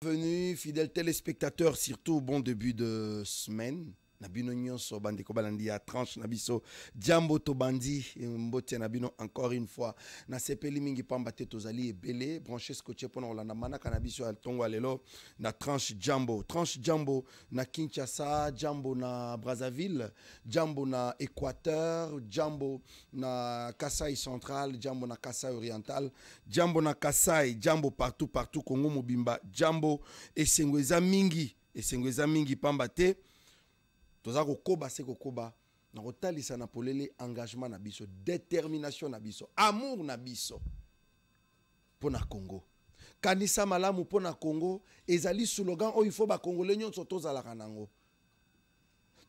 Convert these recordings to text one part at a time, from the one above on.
Bienvenue, fidèles téléspectateurs, surtout bon début de semaine. Nabino nyonso bandeko balandi ya tranche nabiso Jambo to bandi mbote nabino encore une fois na sepeli mingi pamba te tozali ebele branché scotché pona olanda manaka nabiso ya tongo alelo na tranche Jambo na Kinshasa, Jambo na Brazzaville, Jambo na Équateur, Jambo na Kasai central, Jambo na Kasai oriental, Jambo na Kasai, Jambo partout Congo mobimba, Jambo esengweza mingi pamba te toza kokoba se kokoba na kotalisa na polele engagement na biso, détermination na biso, amour na biso pona Congo. Kanisa malamu pona Congo ezali slogan oyo ifo ba congolais nyonso tozalaka nango.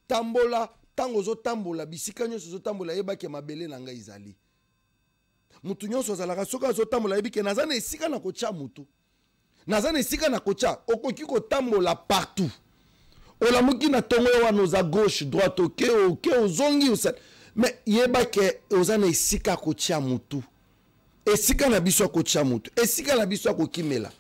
Tambola tango zo tambola bisika nyonso zo tambola yebake mabele na ngai ezali. Mutu nyonso zalaka soka zo tambola yebike nazana esika na kocha mutu. Nazana esika na kocha okoki ko tambola partout. Olamuki na tongo wana oza gauche droite oke ozongi osa mais yeba ke ozana esika kotia mutu esika na biso kotia mutu esika na biso kokimela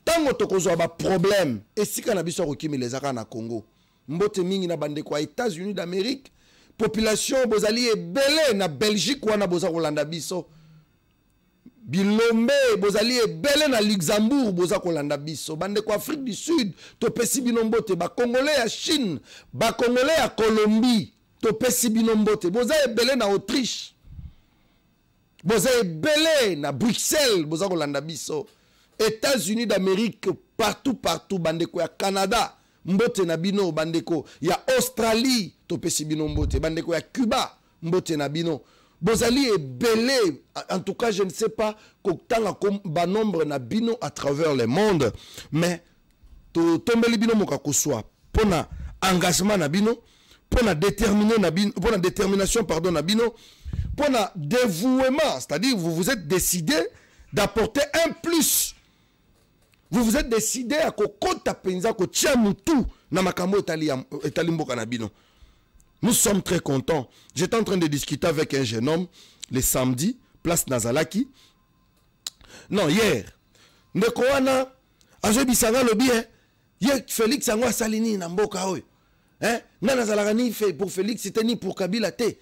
tango tokozwa ba problème esika na biso kokimela ezaka na Congo mbote mingi na bande kwa États-Unis d'Amérique population bozali ebele na Belgique wana boza kolanda biso Bilombe bozali ebele na Luxembourg boza kolanda biso bande ko Afrique du Sud to pesi binombote ba congolais ya Chine ba congolais ya Colombie to pesi binombote boza ebele na Autriche boza ebele na Bruxelles boza kolanda biso États-Unis d'Amérique partout bande ko ya Canada mbote na bino bande ko ya Australie to pesi binombote bande ko ya Cuba mbote na bino bozali ebele en tout cas je ne sais pas kokutanga comme ba nombre na bino à travers le monde mais to tombeli bino moka kuswa pona engagement na bino pona déterminer na bino pona détermination pardon na bino pona dévouement c'est-à-dire vous vous êtes décidé d'apporter un plus vous vous êtes décidé à kokota penza ko tia mutu na makambo etali mboka na bino. Nous sommes très contents. J'étais en train de discuter avec un jeune homme le samedi, place Nazalaki. Non, hier. Ndekoana, azo bisanga lobi, hier Félix Angwa Salini na mboka oyo. Na Nazalakani fait pour Félix, c'était ni pour Kabila te.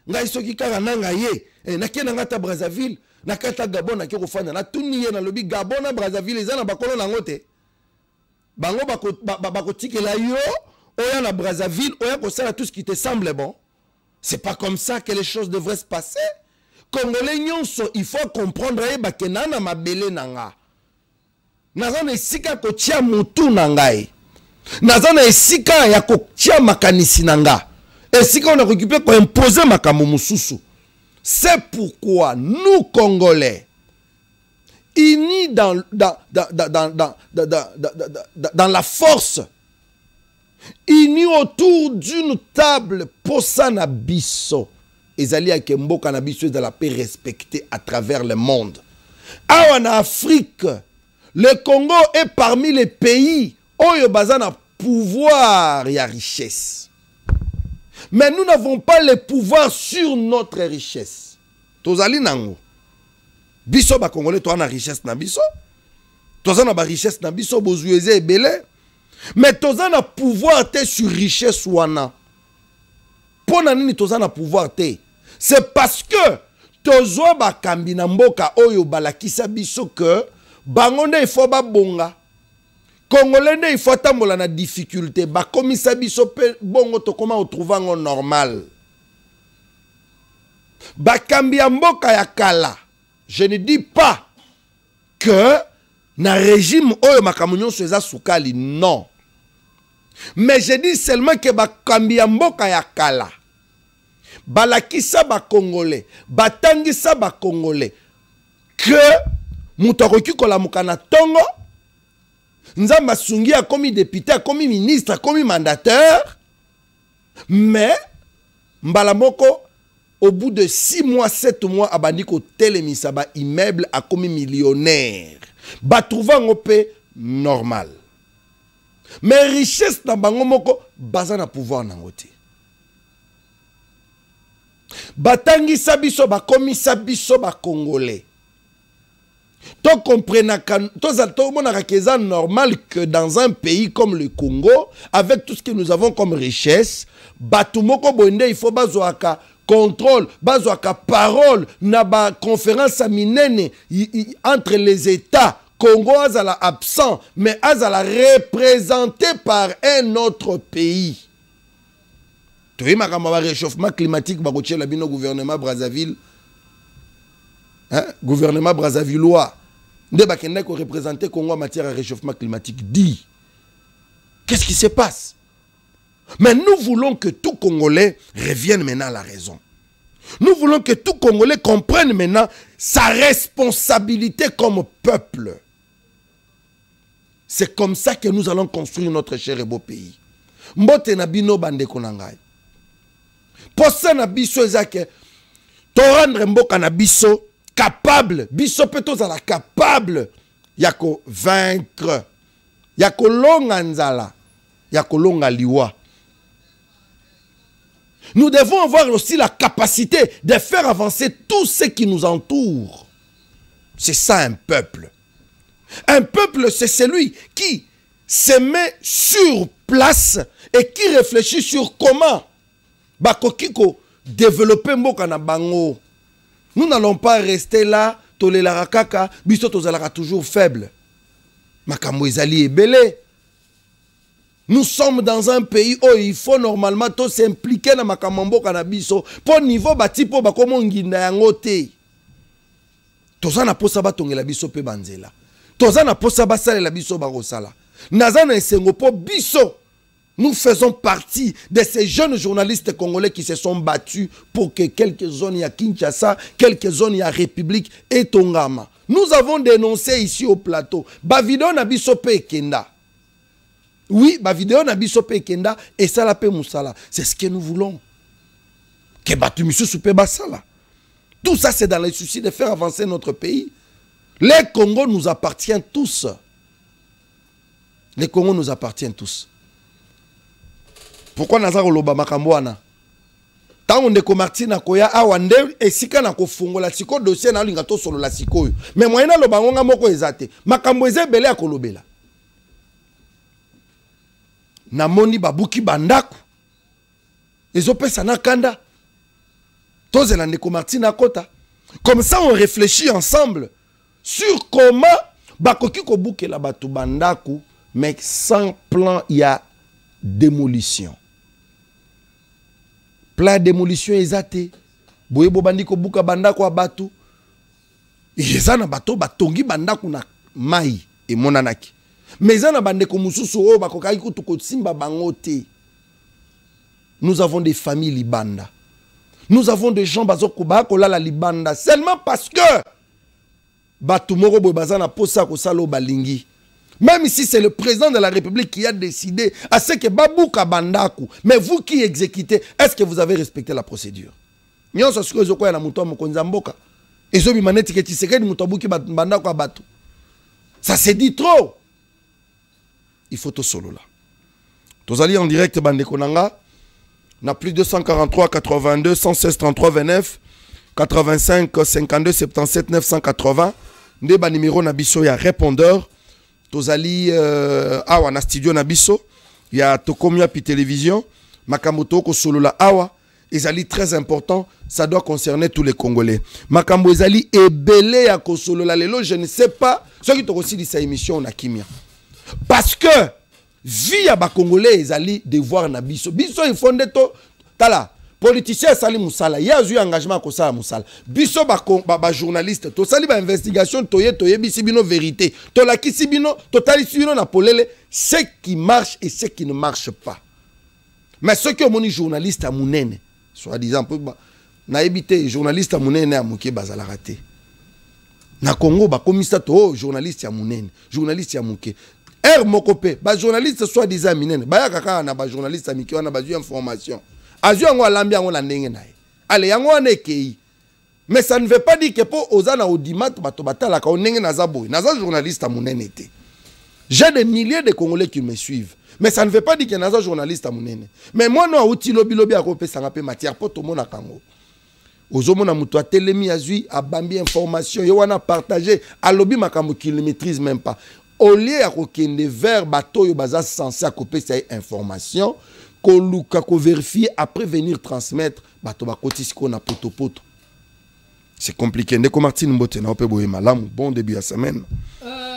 Ngai soki kaka nanga ye. Na kena ngata Brazzaville, na kata Gabon na kiko fana. Na tuni ye na lobi Gabon na Brazzaville, ezana bakolo na ngote. Bango bako tikela yo. Oya na Brazzaville, oya kosala tout ce qui te semble bon. C'est pas comme ça que les choses devraient se passer. Congolais nyonso, il faut comprendre que nana mabele nanga. Nazana esika ko tia mutu nangai. Nazana esika ya ko tia makanisi nanga. Esika on a récupéré ko imposer makambo mususu. C'est pourquoi nous Congolais unis dans la force, unis autour d'une table posana biso ezali ya kemboka na biso de la paix respectée à travers le monde. En Afrique, le Congo est parmi les pays où bazana pouvoir et richesse. Mais nous n'avons pas le pouvoir sur notre richesse. Tozali nango. Biso ba Congolais to na richesse na biso. Tozana ba richesse na biso bozueze ebele. Mais toza na pouvoir te sur richesse wana. Pona nini toza na pouvoir te? C'est parce que tozo ba kambi na mboka oyo balakisa biso que bangonde il faut ba bonga. Congolais ne il faut tambola na difficulté ba komisa biso pe bongo to koma retrouver ngo normal. Ba kambi ya mboka ya kala. Je ne dis pas que na régime oyo makamunyo soza sukali non. Mais je dis seulement que bakambi ya mboka ya kala balakisa ba congolais batangisa ba congolais que mutakoki kola mukana tongo nzamba sungi a komi député a komi ministre a komi mandataire mais mbala moko au bout de 6 mois 7 mois abandi ko telemisa ba immeuble a komi millionnaire ba trouva ngope normal. Mais richesse na bango moko baza na pouvoir nango te. Batangi sabiso ba komisa biso ba congolais. Tu comprends que c'est normal que dans un pays comme le Congo, avec tout ce que nous avons comme richesse, Batumoko Bonde, il faut bazoaka contrôle, bazoaka parole, naba conférence à minene entre les États. Congo azala absent, mais azala représenté par un autre pays. Tu vois, le réchauffement climatique, le gouvernement Brazzaville, gouvernement Brazzavillois, ne représenter Congo en matière de réchauffement climatique. Dit, qu'est-ce qui se passe? Mais nous voulons que tout Congolais revienne maintenant à la raison. Nous voulons que tout Congolais comprenne maintenant sa responsabilité comme peuple. C'est comme ça que nous allons construire notre cher et beau pays. Mbote na bino bande konangai. Posa na biso ezake to rendre mboka na biso capable, biso peto zala capable yako vaincre, yako longa nzala, yako longa liwa. Nous devons avoir aussi la capacité de faire avancer tout ce qui nous entoure. C'est ça un peuple. Un peuple, c'est celui qui se met sur place et qui réfléchit sur comment bakokiko développer mboka na bango. Nous n'allons pas rester là, tolelara kaka, biso tozalara toujours faible. Makambo ezali ebele. Nous sommes dans un pays où il faut normalement s'impliquer dans makambo mboka na biso. Pour niveau bati po bakomo nginda yango te. Tozana posa batongela biso pe banzela. Tozana posa basalela biso bakosala. Nazana esengo po biso. Nous faisons partie de ces jeunes journalistes congolais qui se sont battus pour que quelques zones à Kinshasa, quelques zones à République et Tongama. Nous avons dénoncé ici au plateau. Bavidon Nabiso Kenda. Oui, Bavidon Nabiso Kenda et Salape Moussala. C'est ce que nous voulons. Que Batumisu Soupe Basala. Tout ça, c'est dans le souci de faire avancer notre pays. Les Congo nous appartiennent tous. Les Congo nous appartiennent tous. Pourquoi Nazar Oloba Makambouana? Tant on est Martin Akoya, Awande, et Sika Nakofungo, la Siko dossier na lingato solo la Siko. Mais moi, na Lobangonga Moko ezate. Makamboueze Bele Akolobela. Namoni Babuki Bandaku. Ezope Sanakanda. Tozela Ndeko Martin Akota. Comme ça, on réfléchit ensemble sur comment Bakoki Kobuke la Batu Bandaku, mais sans plan, il y a démolition. Plan démolition ezate. Boye bobandiko buka bandako abatu. Ezana bato batongi bandako na mai e monanaki. Mais ezana bandeko mususu o bakokai kutuko simba bangote. Nous avons des familles libanda. Nous avons des gens bazoko bakola la libanda seulement parce que batu moko boye bazana posa ko salo balingi. Même si c'est le président de la République qui a décidé à ce que Babouka Bandaku, mais vous qui exécutez, est-ce que vous avez respecté la procédure? Ça se dit trop. Il faut tout solo là. Tous allez en direct, Bandekonanga. On a plus de 243 82 116 33 29 85 52 77 980. Ndeba numéro Nabiso ya répondeur. Tozali awa na studio Nabiso, il y a Tokomia pi télévision, Makamoto ko solo la awa, ezali très important, ça doit concerner tous les Congolais. Makambo ezali ebele ya ko solo la lelo, je ne sais pas ce qui toko si sa émission na kimia. Parce que via ba Congolais ezali devoir Nabiso. Biso il fonde to tala politicien sali musala, ya zu engagement ko sala musala. Biso ba journaliste, to sali ba investigation toye bisi bino vérité. To la kisi bino, to tali bino na polele ce qui marche et ce qui ne marche pas. Mais ce que moni journaliste a munene, soit disant na ebité journaliste a munene a muke bazala raté. Na Congo ba komisa to journaliste ya munene, journaliste ya muke. Mokope, ba journaliste soit disant minene, ba ya kaka na ba journaliste amiki wana ba information. Azu yango alambi yango la ndenge nae. Allez, yango ane kei. Mais ça ne veut pas dire que pour ozana audimat bato batala ka onenge naza boy. Naza journaliste à munene te. J'ai des milliers de Congolais qui me suivent. Mais ça ne veut pas dire que naza journaliste à munene. Mais moi non outi lobi lobi a kopesa ngape matière pour tout monde à Congo. ozomona mutu atelemi azui abambi information yo wana partager alobi makambo qu'il ne maîtrise même pas au lieu ya kokende vers bato yo baza censé akopesa information koluka ko vérifier après venir transmettre bato bakoti siko na poto. C'est compliqué. Ndeko Martine Mbote na ope boye malamu. Bon début à semaine.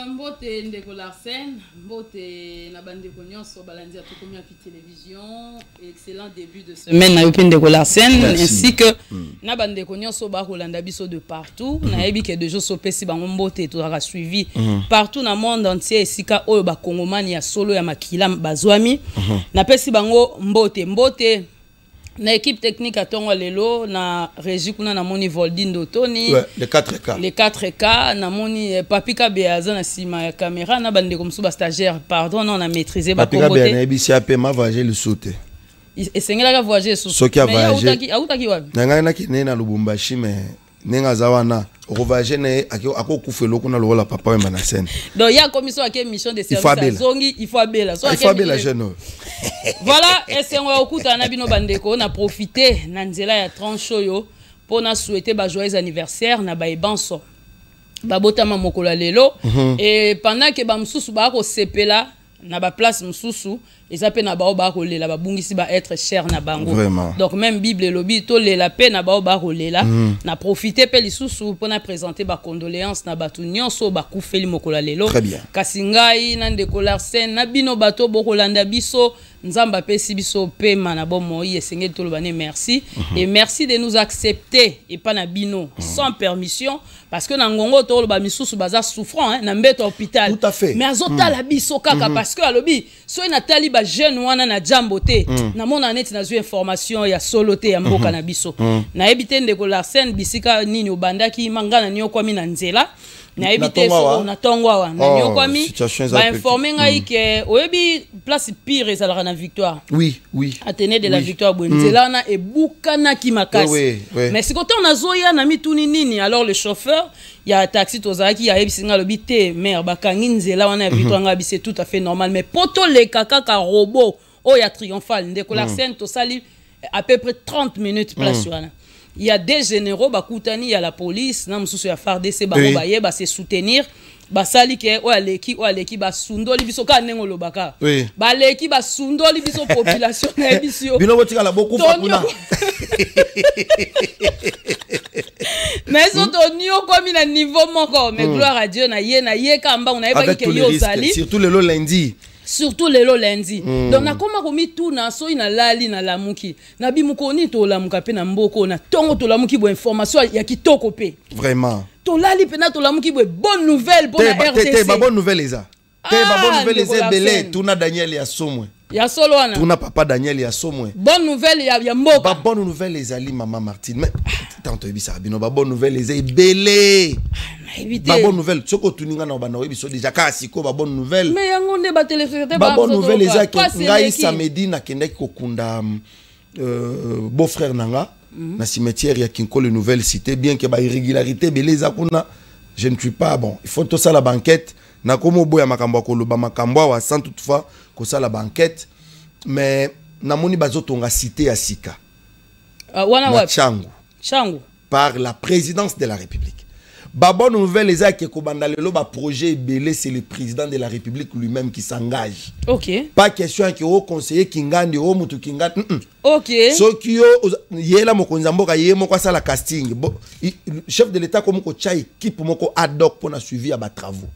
Mbote Ndeko Larsen, Mbote na bandeko nyonso balandi à tout à télévision. Excellent début de semaine na ope Ndeko Larsen ainsi que na bandeko nyonso ba kolanda biso de partout. Na yebi ke de jo sopesi bango Mbote to ra suivi partout na monde entier esika oyo ba kongomani ya solo ya makila bazwami. Na pesi bango Mbote na équipe technique à Tongo Lelo, na régie kuna na moni Voldindo Tony. Ouais, les 4K. Les 4K, na moni Papika Beaza na sima ya caméra, na bande comme sous stagiaire, pardon, non, on a maîtrisé ba compoté. Papika Beaza na ebisi ape ma voyager le sauter. Et sengela ka voyager sous. Soki a voyager. Autaki wapi? Na na ki na Lubumbashi mais nenga zawana voyager na ako kufelo kuna lola papa wemba na scène. Donc il y a commission à mission de service zongi, il faut abela. Il faut abela jeune. Voilà, et c'est on okuta na bino bandeko na profiter na nzela ya trancho yo pour na souhaiter ba joyeux anniversaire na ba ebanso. Ba botama mokola lelo et pendant que ba msusu ba ko sepela na ba place msusu eza pe na ba ba ko lela ba bungisi ba être cher na bango. Vraiment. Donc même Bible lobi to lela pe na ba ko lela na profiter pe lisusu pour na présenter ba condoléances na batu nyonso ba kufeli mokola lelo. Très bien. Kasingai na Ndeko Larsen na bino bato bokolanda biso nzamba pesi biso pema na bon moi esengeli tolobane merci et merci de nous accepter et pas na bino sans permission parce que na ngongo toloba misusu baza souffrant hein, na mbeto hôpital. Tout à fait. Mais azota la biso kaka parce que alobi so na tali ba jeune wana na jambote na mona net na zu information ya solote ya mboka na biso na ebite Ndeko Larsen bisika nini obandaki mangana nyo kwa mina nzela na ebite so na tongwa na nyo kwa mi ba informer ngai ke oyebi place pire ezalaka na victoire. Oui. Atene de la victoire bwenzela na ebukana ki makasi. Oui. Mais si quand on a zoya na mituni nini alors le chauffeur il y a taxi tozaki ya ebisinga lobité mère bakangi nzela wana victoire ngabi c'est tout à fait normal mais poto le kaka ka robot oh ya triomphal Ndeko Larsen to sali à peu près 30 minutes place wana. Il y a des généraux bakutani il y a la police na msusu ya FARDC bango baye ba se soutenir basali ke o aleki basundoli biso ka nengo lobaka baleki basundoli biso population na biso bino botika la beaucoup fakuna mais so tonio comme na niveau moko mais gloire à Dieu na ye kamba on ayeba ke yo zali surtout le lundi. Surtout les lundi. Donc na koma komi tout na so ina lali na lamuki. Na bimukoni to lamuka pe na mboko na tongo to lamuki bo information ya kitoko pe. Vraiment. To lali pe na to lamuki bo bonne nouvelle pour la RTC. Ba bonne nouvelle eza. Ba bonne nouvelle eza belé tuna Daniel ya somwe. Ya solo wana. Tuna papa Daniel ya somwe. Bonne nouvelle ya mboka. Ba bonne nouvelle ezali maman Martine. Mais tant ebisa bino ba bonne nouvelle eza belé. Ba bonne nouvelle soko tuninga na bana webiso déjà ka siko ba bonne nouvelle. Mais yango ne ba téléphone ba bonne nouvelle eza ke ngai samedi na kendeki kokunda beau-frère nanga na cimetière ya Kinkole Nouvelle Cité bien que ba irrégularité belé za kuna je ne suis pas bon il faut tout ça la banquette na komo boya makambo koloba makambo wa sans toutefois ko ça la banquette mais na moni bazotonga cité ya sika wana wa changu par la présidence de la République. Ba bonne nouvelle les a que kobandalelo ba projet belé c'est le président de la République lui-même qui s'engage. OK. Pas question que au conseiller Kingandi au mutu Kingati. OK. So ki yo yela mokonza mboka ye moko sala casting. Chef de l'état comme ko cha équipe moko ad hoc pour na suivi à ba travaux.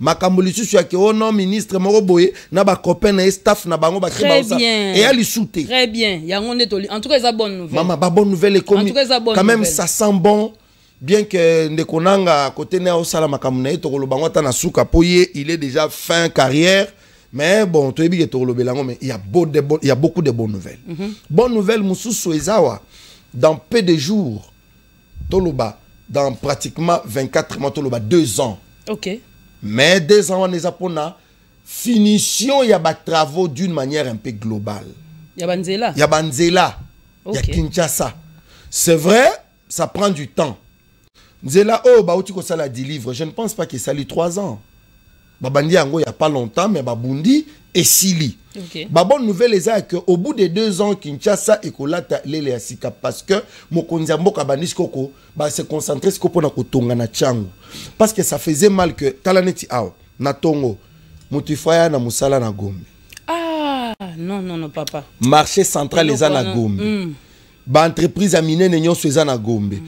Makambo lisusu ya ke o non ministre moko boye na ba copain na staff na bango ba très bien et ali souté. Très bien. Yango netoli. En tout cas ça bonne nouvelle. Maman ba bonne nouvelle est comme quand même ça sent bon. Bien que Ndekonanga à côté na osala makambo na to koloba ngota na suka poye il est déjà fin carrière mais bon to ebi ke to kolobelango mais il y a beaucoup de bonnes nouvelles. Bonne nouvelle mususu ezawa dans peu de jours toloba dans pratiquement 24 mois toloba 2 ans. OK. Mais 2 ans on les apona finition ya ba travaux d'une manière un peu globale. Ya banzela. Ya Kinshasa. C'est vrai, ça prend du temps. Nzela oh baouti ko sala 10 livres, je ne pense pas que ça lit 3 ans. Babandi yango il y a pas longtemps mais babundi et sili. Okay. Ba bonne nouvelle est que au bout de 2 ans Kinshasa ekolata lele ya sika parce que mokonzi mboka bandisi koko ba se concentrer siko pona kotonga na chango parce que ça faisait mal que talaneti aw na tongo mutifaya na musala na Gombe. Ah non non non papa. Marché central les na Gombe. Ba entreprise a mine nyonso eza na Gombe.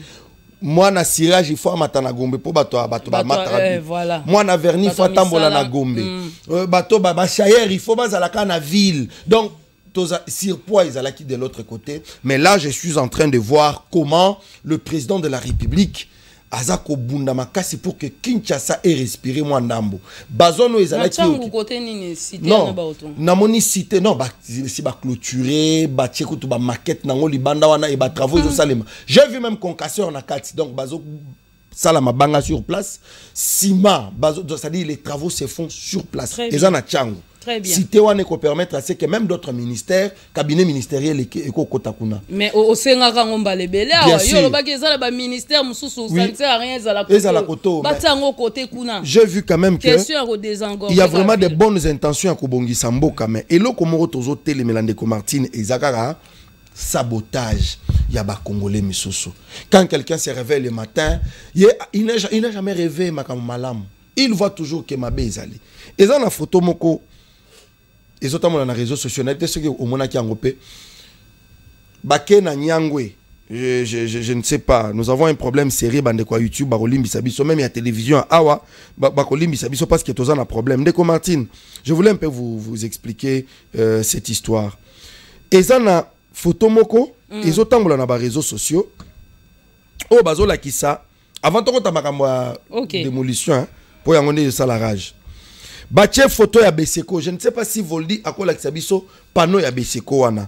Moi na cirage il faut amata na Gombe po bato ba mata. Voilà. Moi na vernis il faut tambola na Gombe. Bato ba chayer il faut bazalaka na ville. Donc surpoids ils allaient de l'autre côté, mais là je suis en train de voir comment le président de la République Azako Bunda Makasi pour que Kinshasa ait respiré moi ndambo. Bazono ils allaient côté ni cité non na moni cité non ba si ba clôturer ba tcheko to ba maquette nango libanda wana et ba travaux au salema. J'ai vu même concasseur na kati donc bazo salama banga sur place ciment bazo c'est-à-dire les travaux se font sur place et en a tchango. Très bien. Si Téwane peut permettre à ce que même d'autres ministères, cabinet ministériel et kotakuna. Mais au Sénat ngomba lebele yo lo ba kezala ba ministère mususu ça ne sert à rien za la koto. Batango côté kuna. J'ai vu quand même que il y a vraiment de bonnes intentions à Kobongisa Mboka mais eloko moko tozo tele Melandeko Martine et Zakara sabotage ya ba congolais misusu. Quand quelqu'un se réveille le matin, il n'a jamais rêvé makam malam. Il voit toujours que mabe ezali. Et ça na photo moko et notamment dans les réseaux sociaux, ce qui au mona qui angopé baké na nyangwe je ne sais pas, nous avons un problème sérieux bande quoi YouTube bakolimbi sabiso même il y a télévision awa bakolimbi sabiso parce que tozana un problème. Ndeko Martine, je voulais un peu vous expliquer cette histoire. Et ça na photo moko et notamment dans les réseaux sociaux oh bazola ki ça avant de ta makambo démolition hein, pour yangonde ça la rage. Bache photo ya Beseko, je ne sais pas si Voldi akola kisabiso panneau ya Beseko wana.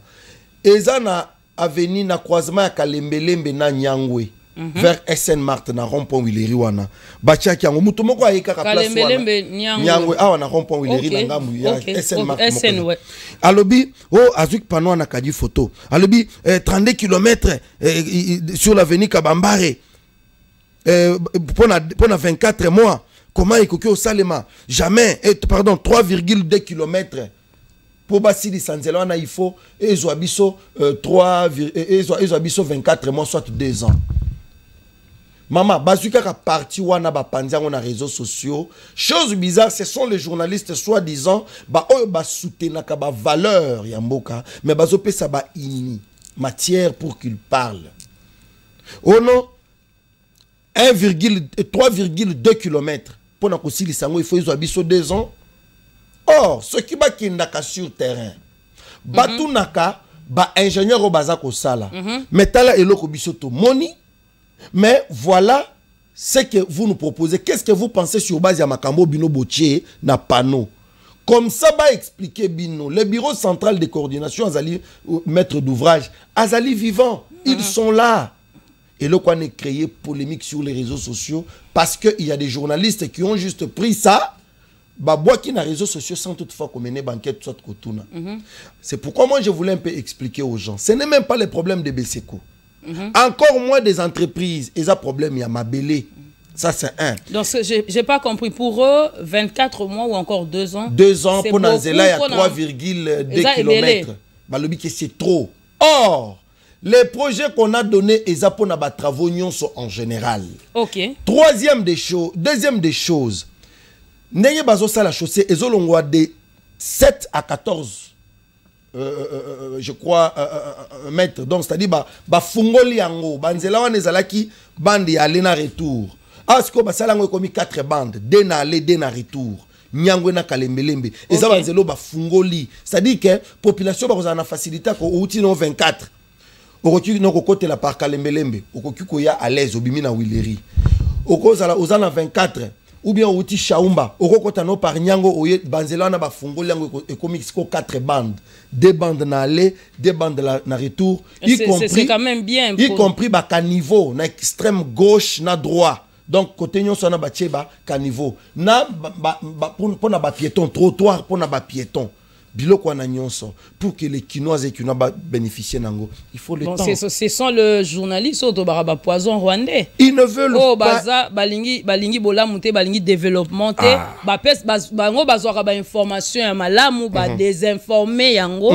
Eza na avenue na croisement ya Kalembelembe na Nyangwe vers SN Mart na rond-point Wileri wana. Bache ki yango mutu moko ayeka ka place wana. Kalembelembe Nyangwe awa na rond-point Wileri na ngamu ya SN Mart. SN ouais. Alobi oh azuki panneau na kadi photo. Alobi 32 km sur l'avenue Kabambare. Pendant 24 mois. Comment il y a au Salema? Jamais, pardon, 3,2 km. Pour Basili Sanzelana, il faut 24 mois, soit 2 ans. Maman, Bazuka a parti wana ba pandia on a réseaux sociaux. Chose bizarre, ce sont les journalistes soi-disant ba soutenir ka ba valeur yamboka, mais bazope ça ba ini matière pour qu'ils parlent. Oh non, 3,2 km. Pour na kosili sango il faut ils habitent 2 ans. Or ce qui ba kindaka sur terrain batu naka ba ingénieur au bazako sala mais tala eloko bisoto moni mais voilà ce que vous nous proposez. Qu'est-ce que vous pensez sur base ya makambo bino botier na panneau comme ça ba expliquer bino le bureau central de coordination azali maître d'ouvrage azali vivant ils sont là. Et le quoi n'est créé polémique sur les réseaux sociaux parce qu'il y a des journalistes qui ont juste pris ça, bah bois qui n'a réseaux sociaux sans toutefois mener banquette soit kotuna. C'est pourquoi moi je voulais un peu expliquer aux gens. Ce n'est même pas le problème de Beseko. Encore moins des entreprises. Et ça problème il y a Mabélé. Ça c'est un. Donc j'ai pas compris pour eux 24 mois ou encore 2 ans. 2 ans pour Nanzela il y a 3,2 km. Bah le but c'est trop. Or les projets qu'on a donnés, ils pour na travaux en général. Ok. Deuxième des choses. N'ayez pas ça la chaussée, ils ont de 7 à 14, je crois, mètres. Donc, c'est-à-dire, fungoli yango, banzela wana ezalaki bande aller na retour. Asko basala ngo komi 4 bandes, deux na aller, deux na retour. Nyangwe na Kalembelembe. Et ça banzelo fungoli. C'est-à-dire que population ba na facilité ko outi no 24. Okoki no kokote la par Kalembelembe, okoki koya à l'aise obimi na Wileri. Okozala ozana 24 ou bien outi Chaumba, okokota no par Nyango oye banzela na ba fungoli yango ekomi 4 bandes, 2 bandes na aller, 2 bandes na retour, c'est quand même bien y compris ba caniveau na extrême gauche na droit. Donc côté nyonso na ba tieba caniveau. Na pour na ba piéton, trottoir pour na ba piéton. biloko wana nyonso pour que les Kinois et Kinois bénéficient nango. Il faut le temps. Ce sont le journaliste autobaraba poison rwandais. Ils ne veulent pas. Baza balingi bola monter balingi développement te ba pes bango bazwaka ba information ya malamu ba désinformer yango.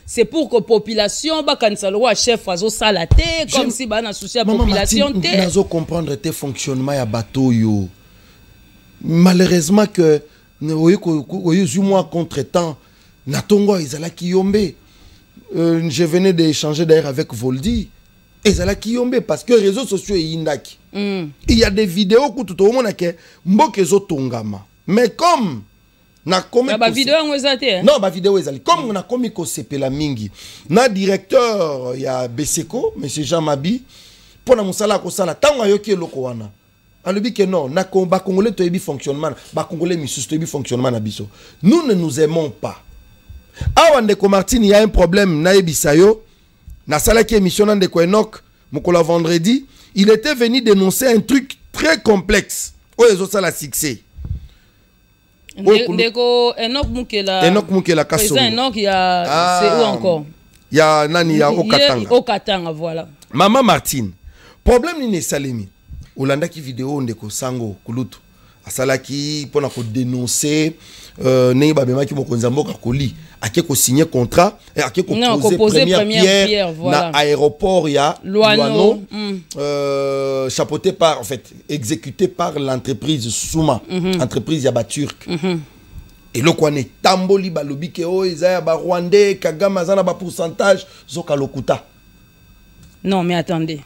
C'est pour que population ba kanisa le chef azo salaté comme si ba na souci la population te. Nazo comprendre tes fonctionnement ya bateau yo. Malheureusement que oyo moi contre-temps natongo ezala kiyombe. Je venais d'échanger d'ailleurs avec Voldy. Ezala kiyombe parce que les réseaux sociaux yindaki. Il y a des vidéos que tout le monde a que mboke zo tongama. Mais comme na komi ba vidéo ngwezate non ba vidéo ezali comme na komi ko sepela mingi na directeur ya Beseko monsieur Jean Mabi pona musala ko sala tango ayoki eloko wana alobi que non na ba congolais to ebi fonctionnement ba congolais misusu to ebi fonctionnement na biso nous ne nous aimons pas. Awa ndeko Martine il y a un problème na ebisayo na sala ki émission na ndeko Enoch mokola vendredi il était venu dénoncer un truc très complexe oyo sala succès. Ndeko Enoch Mukela Kasso. Enoch il y a c'est où encore? Il y a nani il y a Okatanga. Okatanga voilà. Maman Martine. Problème ni salemi. Olanda ki vidéo ndeko Sango Kulutu. Asalaki pona ko dénoncer ne ba bema ki mokonza mboka koli ake ko signer contrat et ake ko poser première pierre voilà. Na aéroport ya Luano chapeauté par en fait exécuté par l'entreprise Souma entreprise ya ba turc. Et le quoi ne tamboli balobi ke o ezaya ba rwandais Kagame azana ba pourcentage zoka lokuta. Non mais attendez.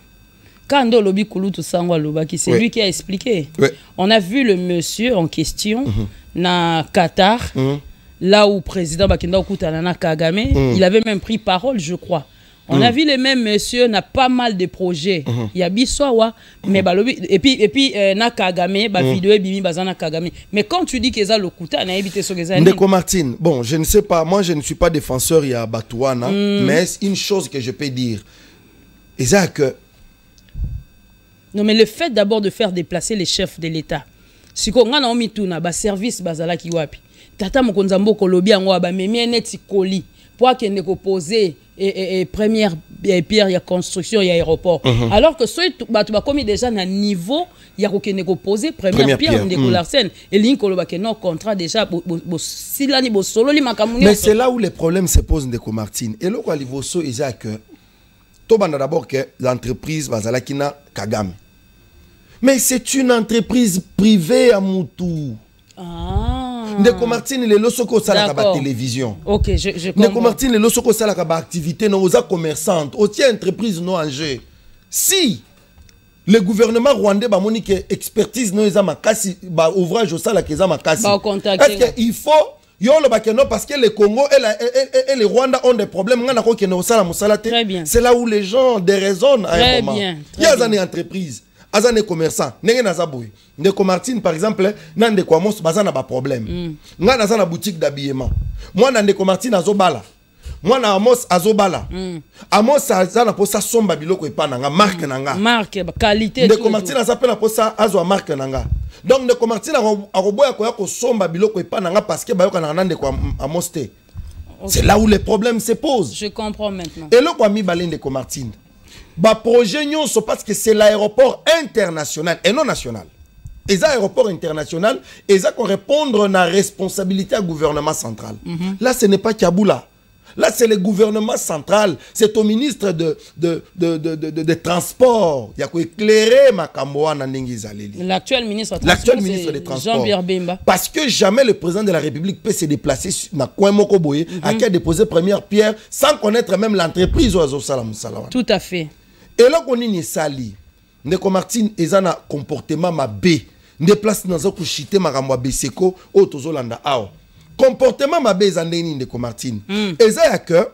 Quand Lobi Kulutu Sangwa Lobaki, c'est lui qui a expliqué. On a vu le monsieur en question na Qatar, là où le président Bakenda Okutanana Kagame, il avait même pris parole, je crois. On a vu le même monsieur n'a pas mal de projets. Il y a Biswawa, mais balobi et puis na Kagame, ba vidéo bimi bazana Kagame. Mais quand tu dis que ça Lokuta na évité ce que ça. Ndeko Martine, bon, je ne sais pas, moi je ne suis pas défenseur il y a Batouana, mais une chose que je peux dire, c'est que non, mais le fait d'abord de faire déplacer les chefs de l'État. Si on a mis tout na service bazala ki wapi. Tata mokonza mboko lobi yango ba memi neti koli pour que ne poser première pierre ya construction ya aéroport. Alors que ceux batu ba komi déjà na niveau ya ko ne poser première pierre de Larsen et linko lo ba que non contrat déjà silani bo solo li makamuni. Mais c'est là où les problèmes se posent ndeko Martine. Et lo ko livoso eza que tobanda d'abord que l'entreprise bazala kina Kagame. Mais c'est une entreprise privée à Moutou. Ndeko Martine le losoko sala ka télévision. OK, je comprends. Ndeko Martine le losoko sala ka activité no oza commerçante, otia entreprise no enjeu. Si le gouvernement rwandais ba moni que expertise no eza makasi ba ouvrage au sala ke eza makasi. Est-ce que il faut yo le bakeno parce que le Congo et le Rwanda ont des problèmes ngana ko keno sala musala te. C'est là où les gens déraisonnent à un moment. Il y a des entreprises azane commerçant nenge na zaboy ndeko Martine par exemple na ndeko Amos bazana ba problème nga na zana boutique d'habillement moi na ndeko Martine azobala moi na Amos azobala Amos azana posa somba biloko epana nga marque nanga marque qualité ndeko Martine azapela posa azwa marque nanga donc ndeko Martine akoboya ko ya ko somba biloko epana nga parce que bayoka na ndeko Amos te. C'est là où les problèmes se posent. Je comprends maintenant. Et le quoi mi balé ndeko Martine ba projet nyonso parce que c'est l'aéroport international et non national. Et ça aéroport international et ça qu'on répondre na responsabilité à gouvernement central. Là ce n'est pas Kaboula. Là c'est le gouvernement central, c'est au ministre de transport. Il y a quoi éclairer makambo na ndingi zaleli. L'actuel ministre des transports. Jean-Pierre Bemba. Parce que jamais le président de la République peut se déplacer na coin moko boye à qui a déposé première pierre sans connaître même l'entreprise ou salam salam. Tout à fait. Et là qu'on y sali ndeko Martine ezana comportement mabé nde place dans un kushite makambo beseko o tozolanda awa comportement mabé ezandeni ndeko Martine eza que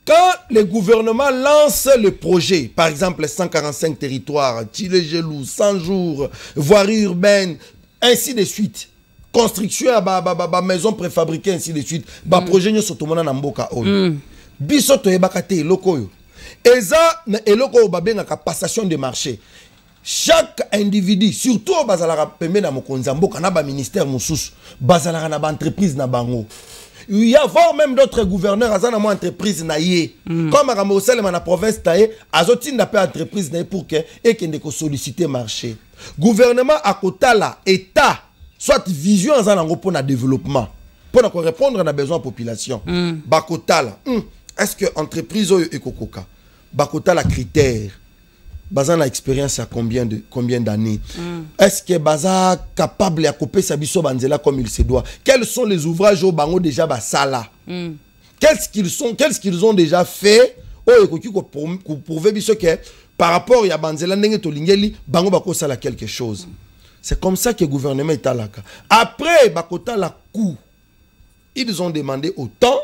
quand le gouvernement lance le projet par exemple 145 territoires Tchilé-Gelou 100 jours voirie urbaine ainsi de suite construction à maison préfabriquée ainsi de suite ba projet nyo sotomona na mboka oyo biso toyebaka te lokoyo eza na eloko babenga ka passation de marché chaque individu, surtout au Bazalara Pembe na Mokonzambo, na ba ministère Moussous, Bazalara na ba entreprise na bango. Il y a voire même d'autres gouverneurs à mon entreprise na yé. Comme à Ramosel na province taillé, azotin na pas entreprise na pour que et qui ne solliciter marché. Gouvernement à Kotala, État, soit vision en zanango pour le développement, pour répondre à nos besoins de la population. Bakotala, est-ce que l'entreprise est Kokoka? Bakotala critère. Baza na expérience à combien d'années? Est-ce que Baza capable de couper sa biso banzela comme il se doit? Quels sont les ouvrages au bango déjà basala? Qu'est-ce qu'ils ont déjà fait? Pour prouver que par rapport à banzela ndenge to lingeli bango bako sala quelque chose. C'est comme ça que le gouvernement est à la cas. Après bakota la coup, ils ont demandé autant.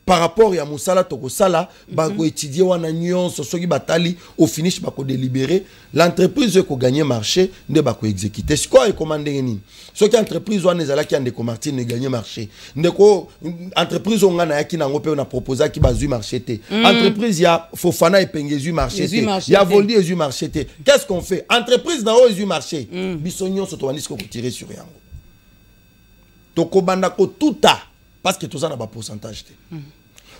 Par rapport à Moussala Tokosala, bako étudier wana nyonso soki batali au finish bako délibérer l'entreprise ko gagner marché ne bako exécuter. C'est quoi commander ni? Soki entreprise wana ezala ki ande ko Martin ne gagner marché. Ndeko entreprise on ngana yaki nango pe on a proposé ki bazui marché té. Entreprise ya Fofana epengezu marché té. Ya Voldi ezu marché té. Qu'est-ce qu'on fait? Entreprise na o ezu marché. Bisonyon so to bandis ko tirer sur yango. Toko bandako tuta parce que tout ça na ba pourcentage té.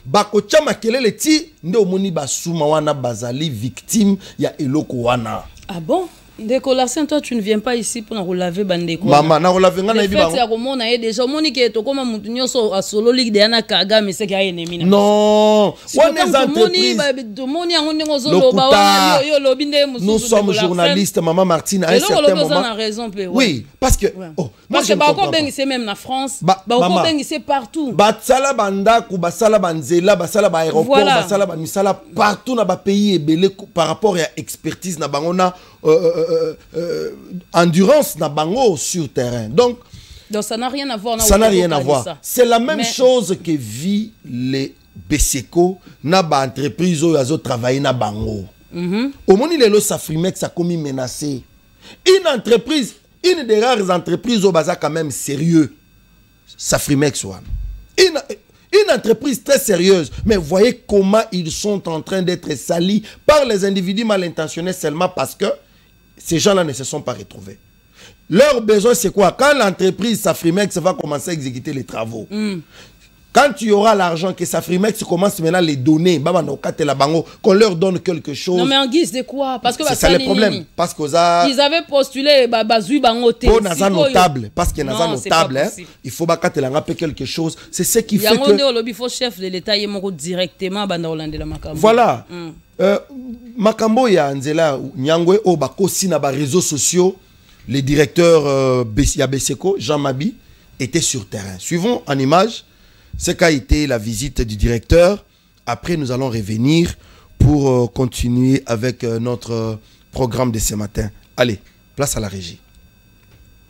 Bakocha makelele ti nde omoni basuma wana bazali victime ya eloko wana. Ah bon? Ndeko Larsen, toi tu ne viens pas ici pour nous laver bandeko. Maman, na laver ngana ibi bango. Le fait komona ye déjà omoni ke to koma mutu nyoso a solo ligue de ana kaga mais c'est qu'il y a ennemi na. Non, wana les entreprises. Omoni yango ndeko zolo ba wana yo lobi nde musu. Nous sommes journalistes, maman Martine à un certain moment. On a raison pe. Oui, parce que parce que ba ko bengi c'est même na France, ba ko bengi c'est partout. Ba tsala banda ku ba sala banzela, ba sala ba aéroport, ba sala ba misala partout na ba pays ebele par rapport à expertise na bangona endurance na bango sur terrain. Donc ça n'a rien à voir. Ça n'a rien à voir. C'est la même chose que vit les Beseko na ba entreprise où ils ont travaillé na bango. Au moment où les Safrimex a commis menacé. Une entreprise, une des rares entreprises au bazar quand même sérieux. Safrimex one. Une entreprise très sérieuse, mais voyez comment ils sont en train d'être salis par les individus mal intentionnés seulement parce que ces gens-là ne se sont pas retrouvés. Leur besoin, c'est quoi? Quand l'entreprise Safrimex va commencer à exécuter les travaux, quand tu auras l'argent que Safrimex commence maintenant à les donner, qu'on leur donne quelque chose. Non, mais en guise de quoi? Parce que c'est ça le problème. Parce qu'ils avaient postulé Bazui Bangote. Pour Naza notable. Parce que Naza notable, il faut payer quelque chose. C'est ce qui fait que. Il faut chef de l'État directement à voilà. Makambo ya Nzela Nyangwe o bakosi na ba réseaux sociaux, le directeur Beseko, Jean Mabi, était sur terrain. Suivons en image ce qu'a été la visite du directeur. Après, nous allons revenir pour continuer avec notre programme de ce matin. Allez, place à la régie.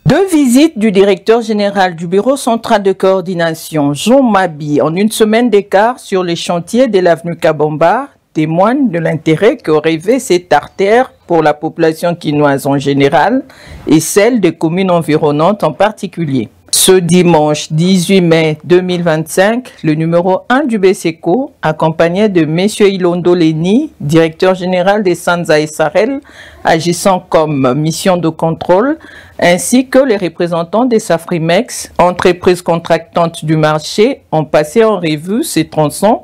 Deux visites du directeur général du Bureau central de coordination, Jean Mabi, en une semaine d'écart sur les chantiers de l'avenue Kabomba, témoignent de l'intérêt que revêt cette artère pour la population quinoise en général et celle des communes environnantes en particulier. Ce dimanche 18 mai 2025, le numéro 1 du BSECO, accompagné de M. Ilondo Leni, directeur général des Sanza et Sarel, agissant comme mission de contrôle, ainsi que les représentants des Safrimex, entreprises contractantes du marché, ont passé en revue ces tronçons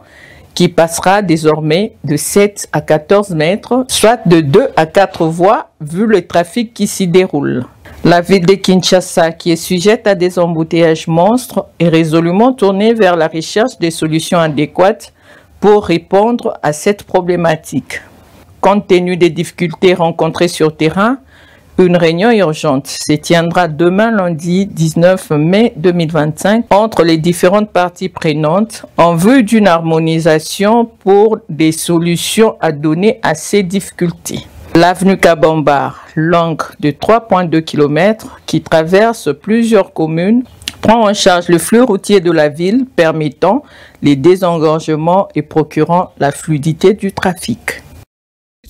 qui passera désormais de 7 à 14 mètres, soit de 2 à 4 voies, vu le trafic qui s'y déroule. La ville de Kinshasa, qui est sujette à des embouteillages monstres, est résolument tournée vers la recherche des solutions adéquates pour répondre à cette problématique. Compte tenu des difficultés rencontrées sur terrain, une réunion urgente se tiendra demain lundi 19 mai 2025 entre les différentes parties prenantes en vue d'une harmonisation pour des solutions à donner à ces difficultés. L'avenue Kabomba, longue de 3,2 km, qui traverse plusieurs communes, prend en charge le flux routier de la ville, permettant les désengorgements et procurant la fluidité du trafic.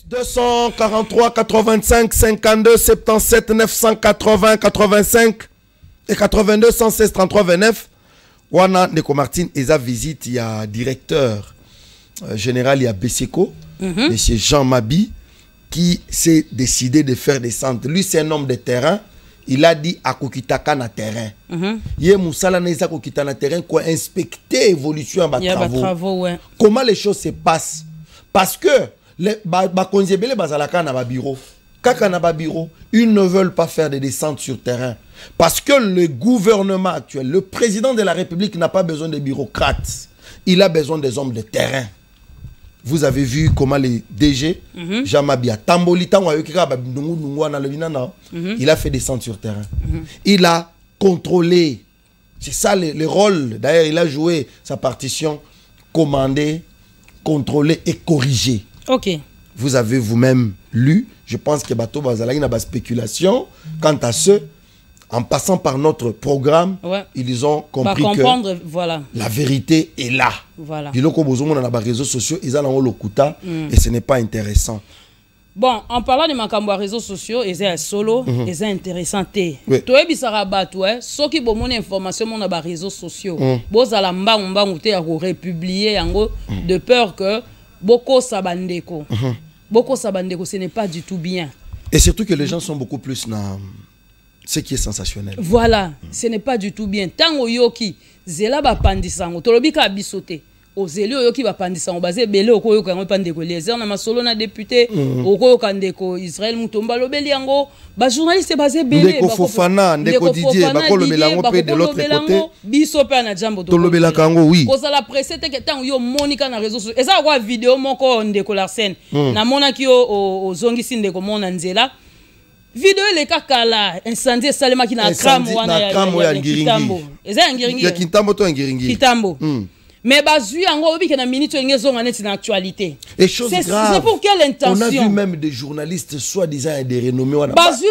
243 85 52 77 980 85 et 82 116 33 29. Wana Neko Martin eza visite, il y a directeur général, il y a Beseko, monsieur Jean Mabi. qui s'est décidé de faire des centres. Lui, c'est un homme de terrain. Il a dit à Kokitaka na terrain. Yé Moussala Neza Kokita na terrain pour inspecter l'évolution en travaux. Ouais. Comment les choses se passent? Parce que les konzebele bazalaka na ba bureau. Kaka na ba bureau, ils ne veulent pas faire des descentes sur terrain. Parce que le gouvernement actuel, le président de la République n'a pas besoin de bureaucrates. Il a besoin des hommes de terrain. Vous avez vu comment les DG, Jamabia, Tambolita, il a fait descendre sur terrain. Il a contrôlé. C'est ça le rôle. D'ailleurs, il a joué sa partition, commander, contrôler et corriger. Ok. Vous avez vous-même lu. Je pense que Bato Bazalagi n'a pas spéculation. Quant à ceux, en passant par notre programme, ils ont compris que voilà, la vérité est là. Voilà. Ils ont besoin de les réseaux sociaux, ils ont le kuta et ce n'est pas intéressant. Bon, en parlant de ma réseaux sociaux, ils sont solo, ils sont intéressants. Tu es bisarabat, ceux qui ont des informations sur les réseaux sociaux, ils ont republié de peur que beaucoup sabandeko. Beaucoup sabandeko, ce n'est pas du tout bien. Et surtout que les gens sont beaucoup plus dans ce qui est sensationnel. Voilà, ce n'est pas du tout bien. Tant que yoki, zela ba pandisango, tolobika bisote. O zeli yoki ba pandisango, bazé belé oko yoka ngo pandeko les na masolo na député, oko yoka ndeko Israël Mutomba lobeli yango, ba journaliste bazé belé. Ndeko Fofana, ndeko Didier, ba ko lobela ngo pe de l'autre côté. Biso pe na jambo to. Tolobela kango oui. Ko la presse te que tant yo monika na réseaux sociaux. Eza kwa vidéo moko ndeko Larsen. Na mona ki o zongisi ndeko mona nzela. Vidéo les kakala incendie salema ki na kram wana ya Kitambo. Eza Ngiringi. Ya Kitambo to Ngiringi. Kitambo. Mais bazui yango obi ke na minute ngezonga net na actualité. Et chose grave. C'est pour quelle intention? On a vu même des journalistes soi-disant des renommés wana. Bazui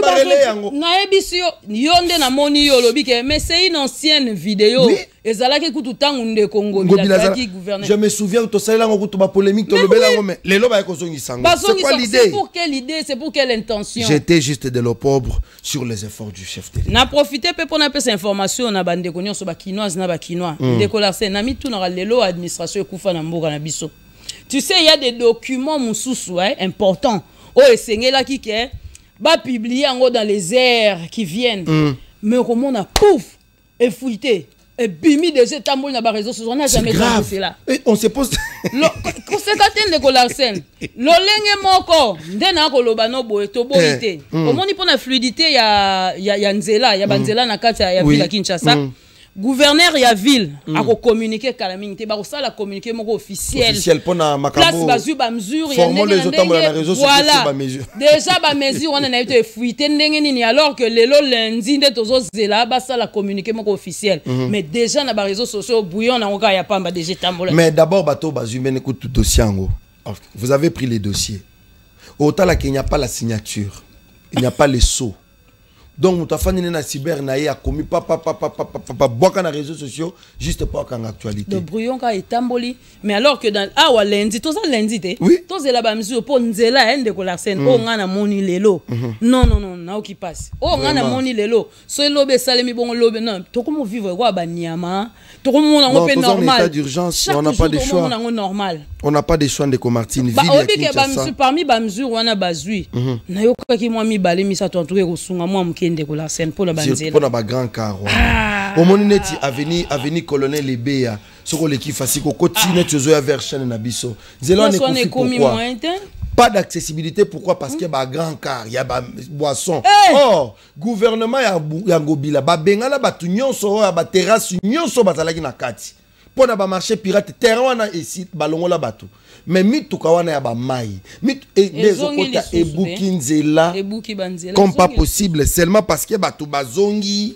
na ebisi yo nde na moni yo lobi ke mais c'est une ancienne vidéo. Ezalaki kutu tangu nde Congo bilaki gouverner. Je me souviens to salela ngo kutu ba polémique to lobela ngo mais lelo ba ekozongi sango. C'est quoi l'idée? C'est pour quelle idée? C'est pour quelle intention? J'étais juste de l'opprobre sur les efforts du chef de l'État. Na profiter pe pour na pesa information na bande ko nyonso ba kinoise na ba kinois. Décolarse na mi tout na lelo administration ekufa na mboka na biso. Tu sais il y a des documents mususu importants. O esengela ki ke ba publier ngo dans les airs qui viennent. Mais comment on a pouf et fouillé. Et bimi déjà tambour na ba réseaux sociaux, on n'a jamais vu cela. Et on se pose conséquences de Colarsen. Lolenge moko ndena ko lobano boye to boité. Omoni pona fluidité ya nzela, ya banzela na kati ya ville Kinshasa. Gouverneur ya ville a communiqué calamité ba ça la communiqué moko officiel pona makambo. Place bazu ba mesure ya ndenge. Voilà. Déjà ba mesure on a été fuité ndenge nini alors que lelo lundi nde tozo zela ba ça la communiqué moko officiel. Mais déjà na ba réseaux sociaux bouillon na ngoka ya pamba déjà tambola. Mais d'abord bato bazu mene ko tout dossier ngo. Vous avez pris les dossiers. Autant là qu'il n'y a pas la signature. Il n'y a pas les sceaux. Donc, nous avons fait un cyber naïe a commis papa boire na réseaux sociaux juste pour qu'en actualité. Le brouillon ka etamboli mais alors que dans lundi tout ça lundi te tout c'est la ba mesure pour nzela de Colarsen o ngana moni lelo non na qui passe o ngana moni lelo so lobe salemi bon lobe non to comment vivre quoi ba niama to comment on peut normal état d'urgence on n'a pas de choix normal on n'a pas de choix de Comartine ville ya Kinshasa parmi ba mesure wana bazui na yoka ki moi mi balé mi sa to entouré ko sunga moi de Colarsen pour la banzela pour la grand car au monineti avenue colonel Lebea soko le kifasi ko continue tuzo ya vers chaîne na biso zelo ne pourquoi pas d'accessibilité pourquoi parce que ba grand car ya ba boisson oh gouvernement ya ngobila ba bengala batu nyonso ya ba terrasse nyonso bazalaki na kati pour na ba marché pirate terrain wana ici balongola batu mais mituka wana ya ba mai des okota ebuki nzela comme pas possible seulement parce que batu bazongi.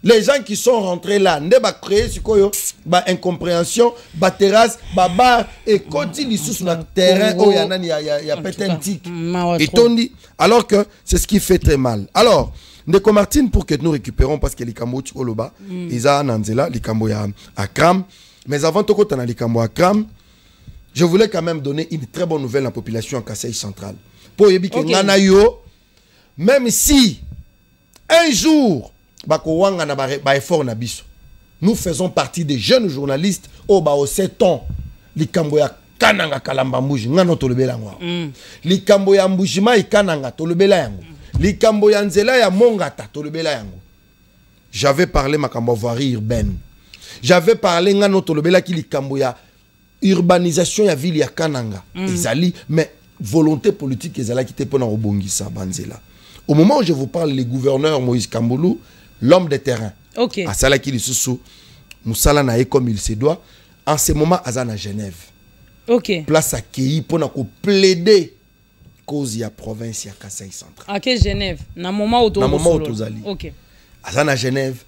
Les gens qui sont rentrés là, ne ba créer ce koyo, ba incompréhension, ba terrasse, ba bar et continue sur le terrain où il y a peut-être un tic. Et on dit alors que c'est ce qui fait très mal. Alors, Ndeko Martine pour que nous récupérons parce que les Kambo Oloba, ils ont Nanzela, les Kambo à Kram, mais avant tout quand on a les Kambo à Kram, je voulais quand même donner une très bonne nouvelle à la population en Kasaï central. Pour yebike nganayo, même si un jour nous faisons partie des jeunes journalistes au 7 ans. Les Kamboya kananga kalamba mbuji ngano tolobela ngwa likambo ya mbujima ikananga tolobela yango likambo ya nzela ya mongata tolobela yango. J'avais parlé makambo voirie urbaine, j'avais parlé ngano tolobela ki likambo ya urbanisation ya ville ya kananga ezali, mais volonté politique ezala ki te pona obongisa banzela. Au moment où je vous parle, le gouverneur Moïse Kamboulou, l'homme de terrain, à Salaki Lissousou, Moussala nae comme il se doit, en ce moment, Azan à Genève. Place à Kei pour plaider cause ya province ya Kasaï central. À quelle Genève? Na moment où Tozali. Azan à Genève.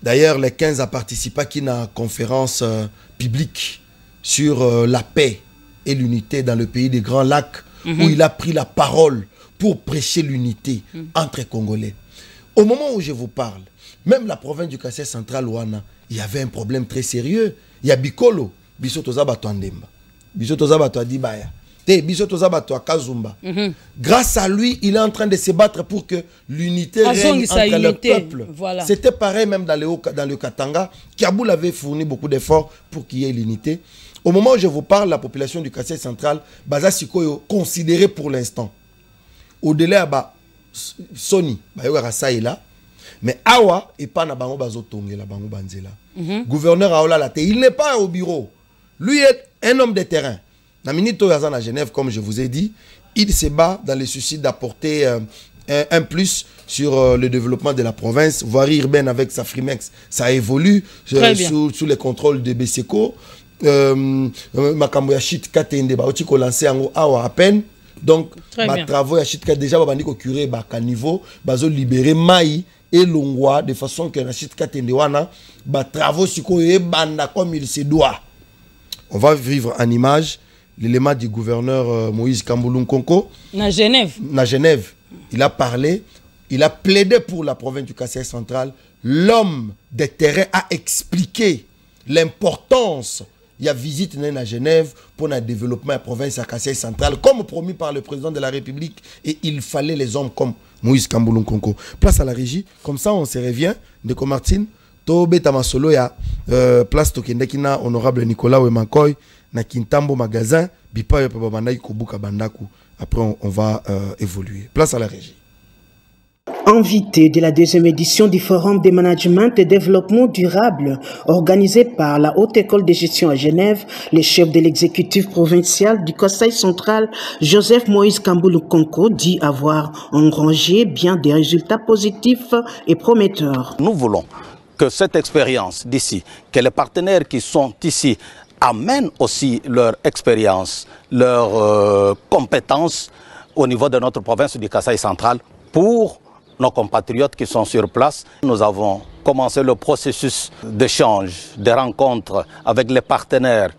D'ailleurs, les 15 a participé à une conférence publique sur la paix et l'unité dans le pays des Grands Lacs, où il a pris la parole pour prêcher l'unité entre Congolais. Au moment où je vous parle, même la province du Kasaï central, il y avait un problème très sérieux. Il y a Bikolo, Bisotoza Bato Andemba, Bisotoza Bato Adibaya, Bisotoza Bato Kazumba. Grâce à lui, il est en train de se battre pour que l'unité règne entre le peuple. Voilà. C'était pareil même dans le Katanga. Kaboul avait fourni beaucoup d'efforts pour qu'il y ait l'unité. Au moment où je vous parle, la population du Kasaï central, Baza Sikoyo, considérée pour l'instant, au-delà de Sony, mais Awa et pas na bango bazotonge la bango banzela. Gouverneur Aola Late, il n'est pas au bureau. Lui est un homme de terrain. Na minute Yazan à Genève, comme je vous ai dit, il se bat dans le souci d'apporter un plus sur le développement de la province. Voirie urbaine avec sa Frimex, ça évolue sous le contrôle de Beseko. Makambo ya shit katende ba oti ko lancer en Awa à peine. Donc, les travaux à déjà curé à niveau, bazo libérer Maï et Longwa de façon que la Chitka Tendewana, travaux comme il se doit. On va vivre en image l'élément du gouverneur Moïse Kamboulou Nkonko. Na Genève. Il a parlé, il a plaidé pour la province du Kasaï central. L'homme de terrain a expliqué l'importance. Il y a visite à Genève pour le développement de la province à Kasaï central, comme promis par le président de la République. Et il fallait les hommes comme Moïse Kamboulou Nkonko. Place à la régie. Comme ça, on se revient. De Martine, Tobe Tamasolo, ya place Tokendekina, honorable Nicolas Wemankoy, na Kintambo magasin, Bipa Yopabandai Kobuka Bandaku. Après, on va évoluer. Place à la régie. Invité de la deuxième édition du Forum de Management et Développement Durable organisé par la Haute École de Gestion à Genève, le chef de l'exécutif provincial du Kasaï central, Joseph Moïse Kamboulou Nkonko, dit avoir engrangé bien des résultats positifs et prometteurs. Nous voulons que cette expérience d'ici, que les partenaires qui sont ici amènent aussi leur expérience, leurs compétences au niveau de notre province du Kasaï central pour nos compatriotes qui sont sur place. Nous avons commencé le processus d'échange, de rencontres avec les partenaires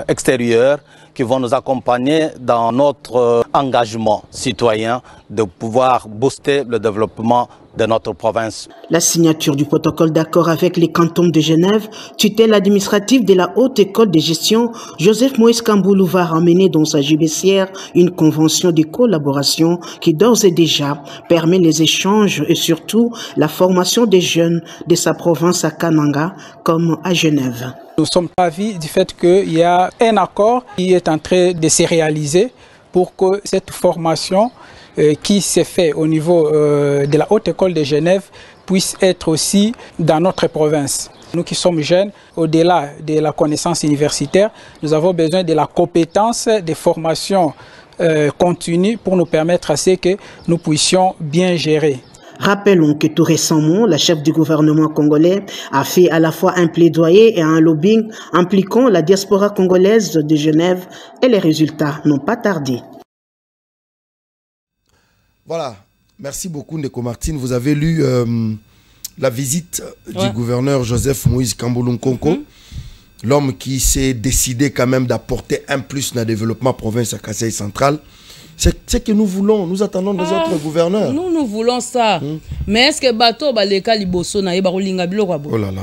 extérieurs qui vont nous accompagner dans notre engagement citoyen de pouvoir booster le développement de notre province. La signature du protocole d'accord avec les cantons de Genève, tutelle administrative de la Haute École de Gestion, Joseph Moïse Kamboulou va ramener dans sa judiciaire une convention de collaboration qui d'ores et déjà permet les échanges et surtout la formation des jeunes de sa province à Kananga comme à Genève. Nous sommes ravis du fait qu'il y a un accord qui est en train de se réaliser pour que cette formation qui s'est faite au niveau de la Haute École de Genève puisse être aussi dans notre province. Nous qui sommes jeunes, au-delà de la connaissance universitaire, nous avons besoin de la compétence, des formations continues pour nous permettre à ce que nous puissions bien gérer. Rappelons que tout récemment, la chef du gouvernement congolais a fait à la fois un plaidoyer et un lobbying impliquant la diaspora congolaise de Genève et les résultats n'ont pas tardé. Voilà, merci beaucoup Ndeko Martine. Vous avez lu la visite du gouverneur Joseph Moïse Kamboulou Nkonko, l'homme qui s'est décidé quand même d'apporter un plus dans le développement province à Kasaï central. C'est ce que nous voulons, nous attendons nos autres gouverneurs. Nous voulons ça. Mais est-ce que bateau baleka liboso na ye barolinga biloko abo? Oh là là.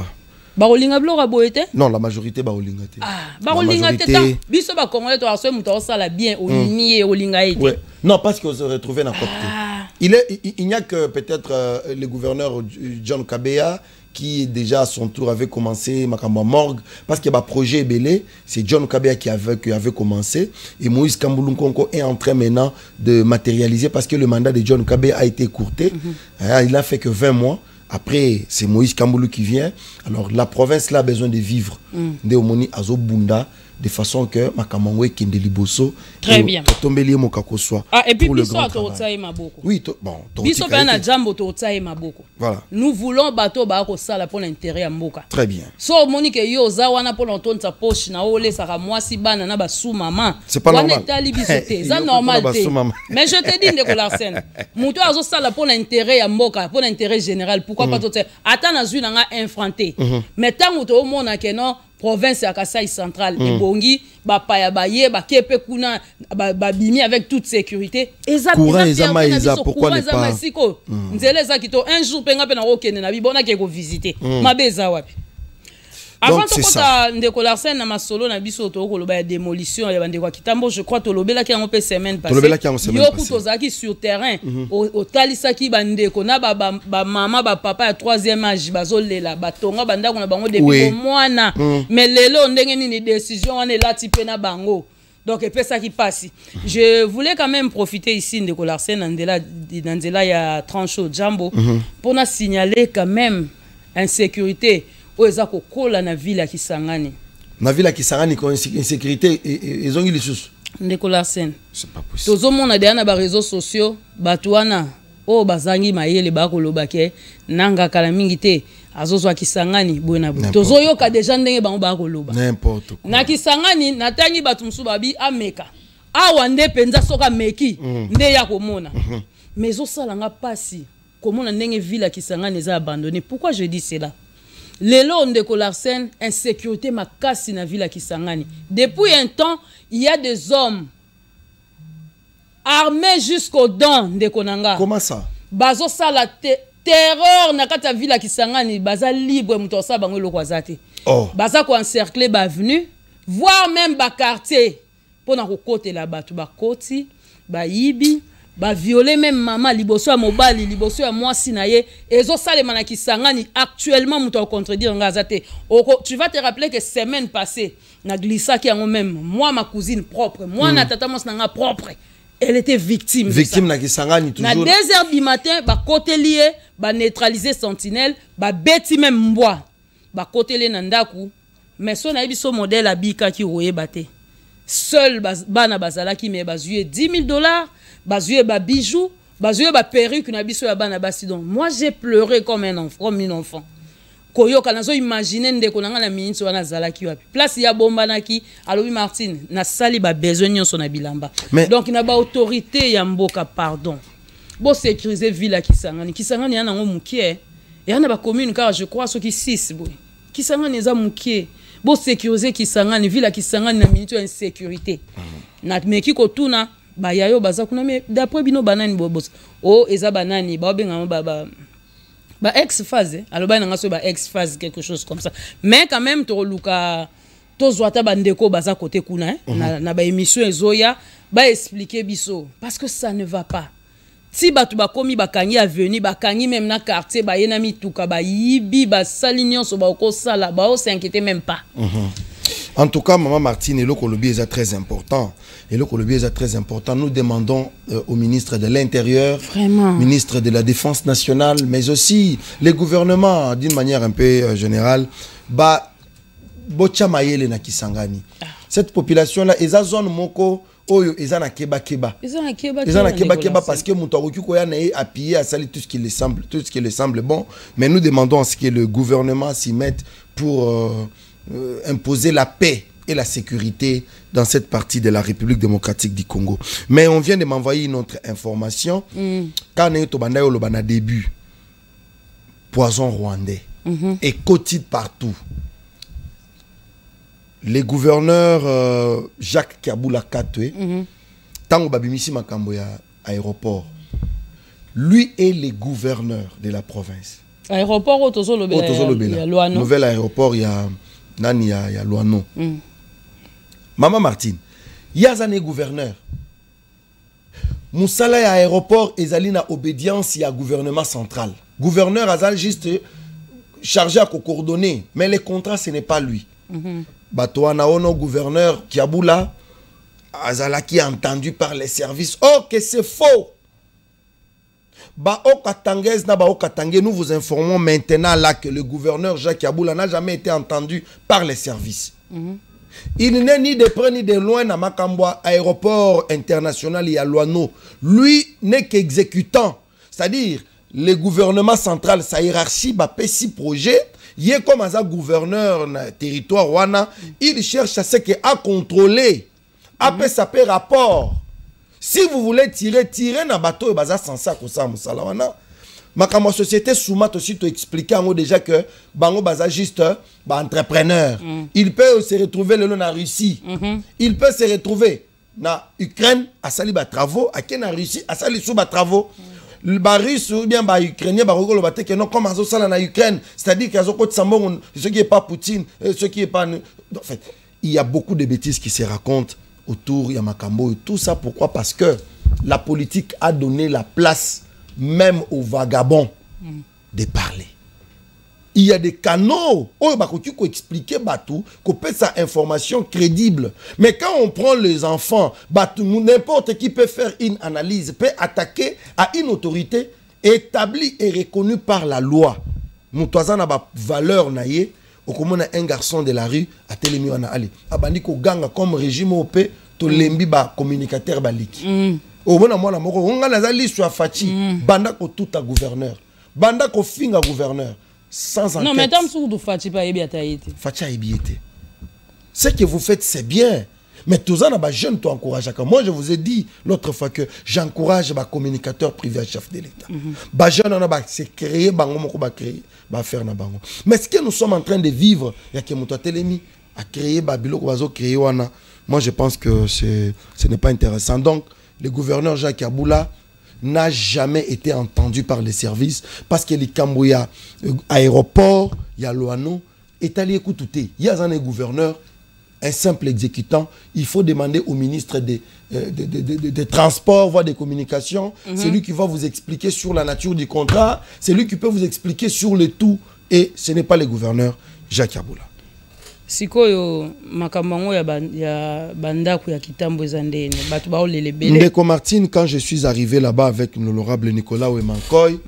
Barolinga biloko abo ete? Non, la majorité barolinga te. Ah, barolinga te ta. Biso ba congolais to aso muto ça la bien au nié olinga ete. Ouais. Non, parce qu'on se retrouve dans Copte. Il n'y a que peut-être le gouverneur John Kabeya qui déjà à son tour avait commencé Makamba Morgue, parce que le projet Belé, c'est John Kabea qui avait commencé, et Moïse Kamboulou Nkonko est en train maintenant de matérialiser, parce que le mandat de John Kabea a été écourté. Il n'a fait que 20 mois. Après, c'est Moïse Kamboulou qui vient. Alors, la province là a besoin de vivre. De Omoni Azobunda, de façon que Makamangwe Kendeliboso. Très bien. Et puis, oui, bon. Voilà. Nous voulons bateau bako sala pour l'intérêt à Mboka. Très bien. So Monique yo za wana pour l'entendre sa poche na ole sa moi si bana na ba sous maman. C'est pas normal. C'est normal. Mais je te dis Ndeko Larsen, muto azo sala pour l'intérêt à Mboka, pour l'intérêt général. Pourquoi pas tout ça? Attends na zui na nga infranté. Mais tant muto mona que non province ya Kasai centrale ebongi ba paya baye ba kepe kuna ba bimi avec toute sécurité pourquoi ne pas nzele za kito un jour penga pe na okende na bibona ke ko visiter mabeza wapi avant de kota Ndeko Larsen na masolo na biso to ko loba ya démolition ya bande kwa kitambo je crois to lobela ki en pe semaine passée yo kuto zaki sur terrain au talisa ki bande ko na ba mama ba papa ya 3e âge bazolela batonga banda ko na bango depuis mwana mais lelo ndenge ni décision wana elati pe na bango. Donc, et ça qui passe. Je voulais quand même profiter ici de Larsen Nandela il y a 30 jours Jambo pour nous signaler quand même insécurité au ezako kola na ville à Kisangani. Na ville à Kisangani ko insécurité ils ont eu les sous. Ndeko Larsen. C'est pas possible. Tozo mona de na ba réseaux sociaux batuana o bazangi mayele ba ko lobake nanga kala mingi te azozwa Kisangani bwena bwe. Tozo yoka déjà ndenge bango ba ko loba. N'importe quoi. Na Kisangani natangi batu musubabi ameka. Awa nde penza soka meki nde ya komona. Mais osalanga pasi komona ndenge ville à Kisangani za abandonné. Pourquoi je dis cela? Lelo Ndeko Larsen, insécurité makasi na ville à Kisangani. Depuis un temps, il y a des hommes armés jusqu'aux dents Ndeko Nanga. Comment ça? Bazo sa la terreur na kata ville à Kisangani, baza libre mutosa bango lo kwazate. Oh. Baza ko encercler ba avenue, voire même ba quartier pour na ko côté la batu ba koti, ba yibi. Ba violer même maman liboso ya mobali liboso ya mwasi na ye ezo salema na Kisangani actuellement muto contredire ngazate tu vas te rappeler que semaine passée na glissa qui en même moi ma cousine propre moi na tata mos na propre elle était victime na Kisangani toujours na 2h du matin ba côté lié ba neutraliser sentinelle ba beti même mbwa ba côté lié na ndaku mais so na biso modèle abika ki roye baté seul bana bazala ki me bazuye $10,000 bazuye ba bijoux bazuye ba perruque na biso ya bana basi donc moi j'ai pleuré comme un enfant koyoka nazo imaginer ndeko nanga na minute wana zalaki wapi place ya bombanaki alobi Martine na sali ba besoin nyonso na bilamba donc na ba autorité ya mboka pardon bo sécuriser ville à Kisangani yana ngo mukie yana ba commune car je crois ceux qui 6 boy Kisangani za mukie bo sécuriser Kisangani ville à Kisangani na minute ya insécurité na meki ko tuna ba yayo baza kuna mais d'après bino banani bobos o eza banani ba benga ba ex phase aloba nga so ba ex phase quelque chose comme ça mais quand même to luka to zwata bandeko baza côté kuna na ba émission ezoya ba expliquer biso parce que ça ne va pas si batu ba komi ba kangi avenue ba kangi même na quartier ba yena mituka ba yibi ba salignon so ba ko sala ba o s'inquiéter même pas. En tout cas, Maman Martine, et le Colombie est très important. Et le Colombie est très important. Nous demandons au ministre de l'Intérieur, ministre de la Défense nationale, mais aussi les gouvernements, d'une manière un peu générale, na Kisangani. Cette population-là, ils ont zone moko, ils ont keba keba. Ils ont keba keba parce que Moutaroku Koya n'a appuyé à salir tout ce qui lui semble bon. Mais nous demandons à ce que le gouvernement s'y mette pour imposer la paix et la sécurité dans cette partie de la République démocratique du Congo. Mais on vient de m'envoyer une autre information. Quand on a eu début, poison rwandais et quotidien partout. Les gouverneurs Jacques Kabula Katwe, Tango Babimisi Makambo ya aéroport, lui est le gouverneur de la province. Aéroport Otozolobela. Nouvel aéroport, il y a Nani ya Luano. Maman Martine, il y a un gouverneur. Moussala ya aéroport ezali na obédience ya gouvernement central. Gouverneur azal juste chargé à coordonner. Mais les contrats, ce n'est pas lui. Batouana Ono, gouverneur Kiaboula, Azalaki entendu par les services. Oh, que c'est faux! Nous vous informons maintenant là que le gouverneur Jacques Kiaboula n'a jamais été entendu par les services. Il n'est ni de près ni de loin à Makambwa, aéroport international et à Luano. Lui n'est qu'exécutant. C'est-à-dire, le gouvernement central, sa hiérarchie, six projets. Il est comme un gouverneur territoire Wana. Il cherche à ce qu'il a contrôlé. Après, ça fait rapport. Si vous voulez tirer dans bateau, baza sans ça comme ça musalawana. Ma société Soumat aussi te expliquer en déjà que bango baza juste entrepreneur. Il peut se retrouver le long en Russie. Il peut se retrouver na Ukraine à sali ba travaux, à ken en Russie à sali sous ba travaux. Le Russe ou bien ba Ukrainien ba rogolo ba que non comme azo sala na Ukraine, c'est-à-dire qu'ils ont côté Sambon, ce qui est pas Poutine, ce qui est pas en fait, il y a beaucoup de bêtises qui se racontent autour de Makambo et tout ça. Pourquoi? Parce que la politique a donné la place même aux vagabonds de parler. Il y a des canaux où il faut expliquer Batou, qu'on peut sa information crédible. Mais quand on prend les enfants, n'importe qui peut faire une analyse, peut attaquer à une autorité établie et reconnue par la loi. Moutouazan a une valeur naïe. Comme un garçon de la rue à Télémi wana ali abandi ko ganga comme régime OP to lembi ba communicateur baliki o mona mwana moko onga nazali soit fachi banda ko tout à gouverneur banda ko finga gouverneur sans enquête. Non mais tam sou du fachi pa yebi ataïté fachi a yebi été. Ce que vous faites c'est bien. Mais tous les jeunes t'encouragent. Moi, je vous ai dit l'autre fois que j'encourage les communicateurs privés à chef de l'État. Les jeunes, c'est créer, faire. Mais ce que nous sommes en train de vivre, il y a que Télémi à créer, moi, je pense que ce n'est pas intéressant. Donc, le gouverneur Jacques Kiaboula n'a jamais été entendu par les services parce que les Cambouya, aéroport, il y a Loano, Italie, écoutez, il y a un gouverneur. Un simple exécutant, il faut demander au ministre des Transports, voire des Communications. C'est lui qui va vous expliquer sur la nature du contrat. C'est lui qui peut vous expliquer sur le tout. Et ce n'est pas le gouverneur Jacques Kiaboula. Sikoyo makamango ya bandako ya kitambo ezandene batu ba olele bele. Ndeko Martine, quand je suis arrivé là-bas avec l'honorable Nicolas Ouemankoy.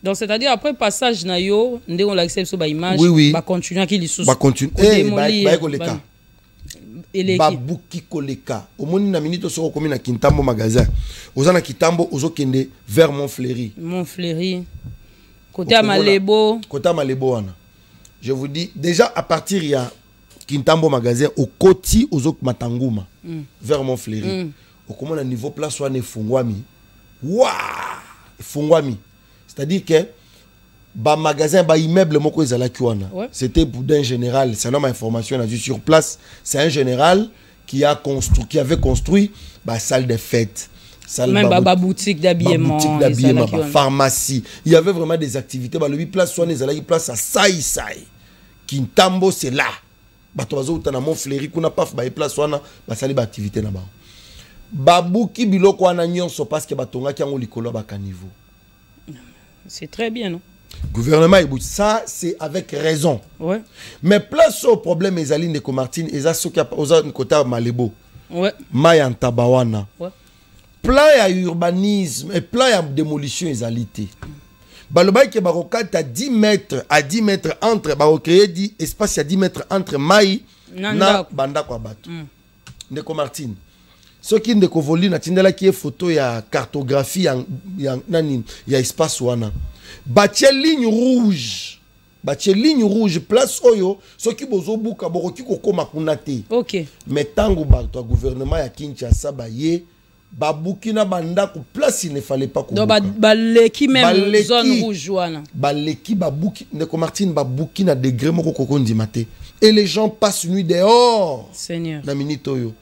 Donc c'est-à-dire après passage na yo ndé on l'accepte sur ba image ba continuer qui lisusu. Ba continuer ba koleka. Ba buki koleka. Omoni na minute soko komi na Kintambo magasin. Ozana Kitambo ozokende vers Montfleury. Montfleury. Côté Malebo. Côté Malebo wana. Je vous dis, déjà à partir il y a Kintambo magasin au Koti Ozok Matanguma vers Montfleury. Au comment niveau place wana fungwami. Waouh! Fungwami. C'est-à-dire que ba magasin ba immeuble moko ezalaki wana. C'était pour d'un général, c'est une information on a vu sur place, c'est un général qui a construit ba salle de fête. Même ba boutique d'habillement, pharmacie. Il y avait vraiment des activités ba le place soit ezalaki place à Sai. Kintambo c'est là. Ba tozo utana Montfleury kuna paf ba place wana ba sali ba activité na ba. Babuki biloko wana nyonso parce que batongaki yango likolo ba caniveau. C'est très bien, non? Gouvernement, ça c'est avec raison. Ouais. Mais place au problème, Ezaline de Comartine, Ezaline côté Malebo. Ouais. Mayan Tabawana. Ouais. Plan à urbanisme et plan à démolition Ezalité. Balobay ke barokata 10 mètres à 10 mètres entre barocréer dit espace à 10 mètres entre Maï na banda kwa bato. De Comartine. Ce qui ne convoli na tindela qui est photo ya cartographie ya nani ya espace wana. Batie ligne rouge place oyo ce qui bozo buka boroki kokoma kunate. OK. Mais tango bato gouvernement ya Kinshasa baye babukina banda ko place il ne fallait pas ko. Donc baleki même zone rouge wana. Baleki babuki ne ko Martine babukina degré moko kokondi maté. Et les gens passent nuit dehors. Seigneur. Na minute oyo.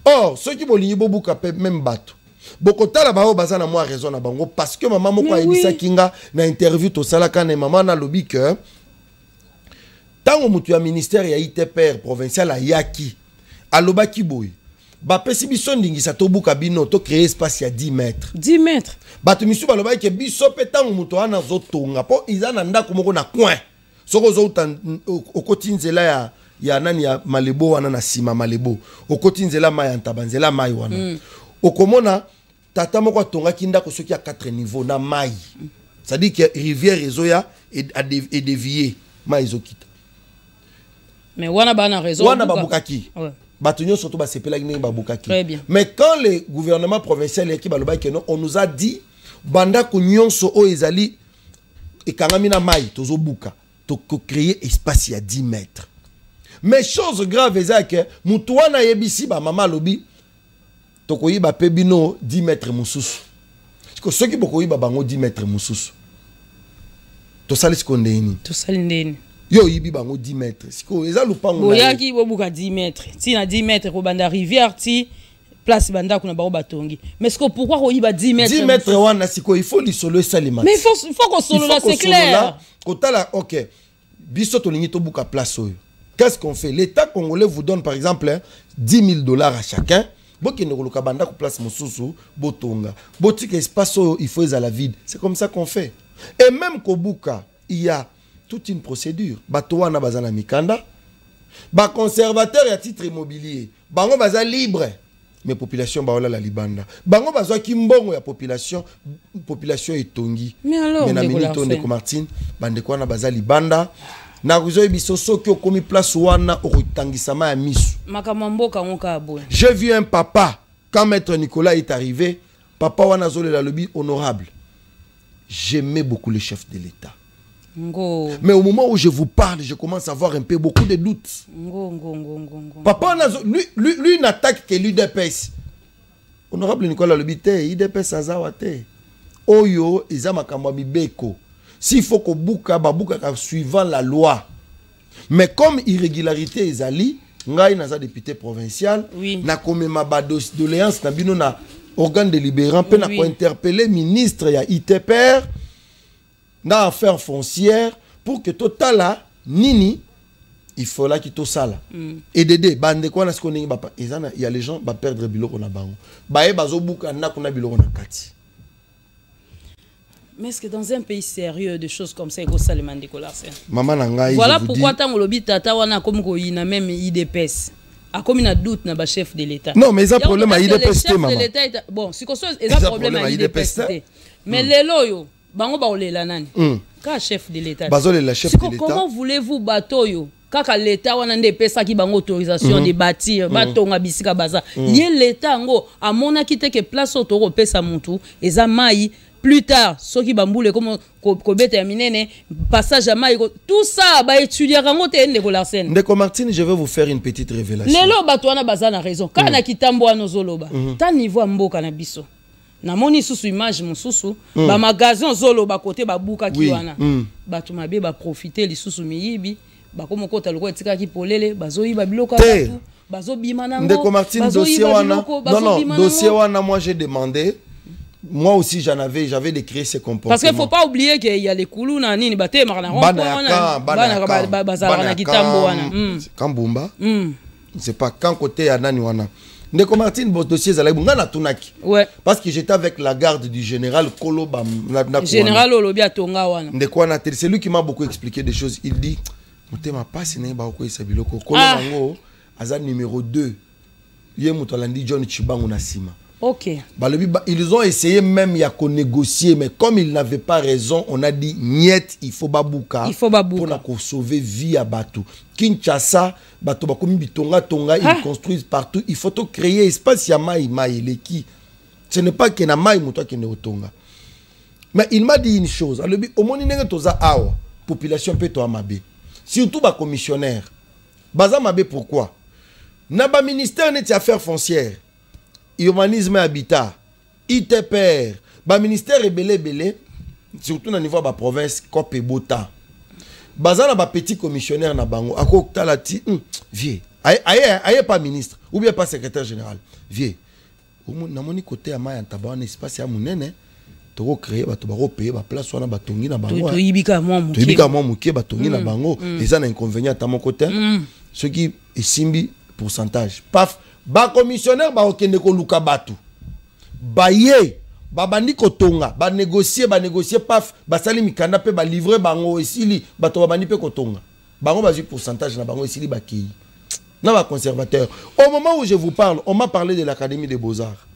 Or, ceux qui vont même battre. Bokota la bao bazana moi raison na bango parce que maman moko ayebisa kinga na interview to sala kana maman na lobby que tango mutu ya ministère ya ITPR provincial a yaki alobaki boy bapesi biso ndingisa tobuka bino to créer espace ya 10 mètres 10 mètres bato misu balobaki ke biso pe ntango moto wana azotonga mpo iza na ndako moko na coin soki ozouta okoti nzela ya nani ya malebo wana na nsima malebo okoti nzela mai ya ntaba nzela mai wana okomona tata moko atongaki ndako soki ya 4 niveau na mai c'est-à-dire que rivière ezoya et dévier mai ezokita mais wana bana raison wana babukaki bato nyonso to basepelaki ndenge babukaki mais quand le gouvernement provincial yaki balobaki non on nous a dit bandako nyonso oyo ezali ekangami na mai tozobuka créer espace ya 10 mètres mais chose grave eza ke mutu wana yebisi ba mama lobi tokoyiba pe bino 10 mètres mususu siko soki bokoyiba bango 10 mètres mususu tosali siko ndeni tosali ndeni yo yibi bango 10 mètres siko eza lupango boyaki bobuka 10 mètres ti na 10 mètres ko banda rivière ti place banda kuna bango batongi mais siko pourquoi ko yiba 10 mètres 10 mètres wana siko il faut lisolo salima mais il faut qu'on solo là c'est clair kotala OK biso tolingi tobuka place oyo qu'est-ce qu'on fait l'état congolais vous donne par exemple 10 000 $ à chacun bokende koluka banda ko place mosusu botonga botika espace oyo il faut ezala vide c'est comme ça qu'on fait et même kobuka il y a toute une procédure bato wana bazana mikanda ba conservateur ya titre immobilier bango baza libre mais population baola la libanda bango bazwa ki mbongo ya population etongi mais alors na minute on ko Martine bande ko wana baza libanda na kuzo biso soki okomi place wana okotangisama ya misu makamamboka ngoka abo. J'ai vu un papa quand maître Nicolas est arrivé, papa wana zole la lobby honorable. J'aimais beaucoup le chef de l'État. Mais au moment où je vous parle, je commence à avoir un peu beaucoup de doutes. Papa, lui n'attaque que l'UDPS. Honorable Nicolas Lobite, l'UDPS azawate. Oyo, izama kamwabi beko. S'il faut que bouka suivant la loi. Mais comme irrégularité ezali, ngai naza député provincial, na komema ba doléance na bino na organe délibérant, pe na ko interpeller ministre ya ITPR na affaires foncières pour que totala nini il faut là qui to sala et dédé bande quoi na ce qu'on est ba il y a les gens ba perdre biloko na bango ba e bazo buka na kuna biloko na kati. Mais est-ce que dans un pays sérieux des choses comme ça il faut ça le Nicolas maman nanga voilà pourquoi tant on lobi tata wana comme ko ina même IDPS a comme une doute na ba chef de l'état. Non mais ça problème à IDPS maman. Bon si cosa est un problème à IDPS mais les loyo bango ba olela nani ka chef de l'état bazole la chef de l'état comment voulez-vous batoyo kaka l'état wana nde pesa ki bango autorisation de bâtir batonga bisika baza ye l'état ngo amona kite que place otoro pesa muntu eza mai plus tard soki bambule comme ko beta minene passage à mai tout ça ba étudier kango te ndeko la scène ndeko Martine je vais vous faire une petite révélation lelo bato wana baza na raison kana kitambo wana zoloba ta niveau mboka na biso na moni susu image mususu ba magasin zoloba côté ba buka ki wana bato mabe ba profiter lisusu miyibi ba komo kota loko etika ki polele bazoyiba biloko bato bazobima nango ndeko Martine dossier wana non dossier wana moi j'ai demandé. Moi aussi j'avais décrit ces comportements. Parce qu'il faut pas oublier qu'il y a les koulou na nini baté marana wana bazala na kitambo wana Kambumba c'est pas quand côté ya nani wana ndeko Martine bo dossier zala bunga na tunaki parce que j'étais avec la garde du général Koloba général Olobi atonga wana ndeko wana c'est lui qui m'a beaucoup expliqué des choses. Il dit mutema passe ne ba ko isabiloko Koloba ngo aza numéro 2 ye mutolandi John Chibangu na sima. Ok. Ils ont essayé même à négocier, mais comme ils n'avaient pas raison, on a dit niet, il faut babouka. Il faut babouka. Pour sauver vie à Batou. Kinshasa, Batou bakomi bitonga tonga, ils construisent partout. Il faut créer espace ya mai leki. Ce n'est pas que na mai muto qui ne otonga. Mais il m'a dit une chose. Au moins il toza awa population peut to amabe. Surtout ba commissionnaire. Baza mabe pourquoi? Na ba ministère net affaires foncières. Urbanisme et habitat, ITPR, ba ministère belé, surtout au niveau de la province, Cop et Bota. Bazana ba petit commissionnaire na bango, ako talati, vieux, aye pas ministre, ou bien pas secrétaire général, vieux. Na moni côté à Maya Taba, un espace à Mounene, to créer, to baro payer, ba place wana ba tongi na bango. To yibika moi muké, ba tongi na bango, les an inconvénients à mon côté, ce qui est simbi pourcentage. Paf. ba commissionnaire ba okende ko luka batu baye babandi kotonga ba négocier paf basali mikanda pe ba livrer bango esili bato babandi pe kotonga bango bazu pourcentage na bango esili bakei na ba conservateur. Au moment où je vous parle, on m'a parlé de l'Académie des Beaux-Arts.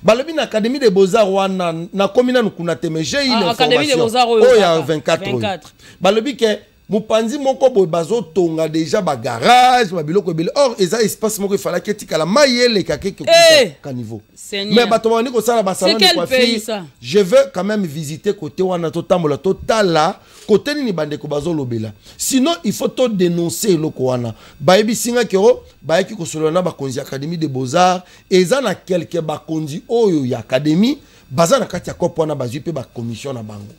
Balobi na Académie des Beaux-Arts wana na komina nukunate mais j'ai une information. Académie des Beaux-Arts oh ya 24. Balobi ke Mupanzi moko boy bazo tonga déjà ba garage ba biloko ebele. Or eza espace moko fala ketika la mayele kakeke ka niveau. Mais bato bani ko sala ba salon de coiffure. Je veux quand même visiter côté wana totambola totala côté ni bande ko bazo lobela. Sinon il faut to dénoncer loko wana. Ba yebi singa kero ba yeki ko solona ba konzi Académie des Beaux-Arts eza na quelque ba konzi oyo ya académie baza na kati ya kopo na bazu pe ba commission na bango.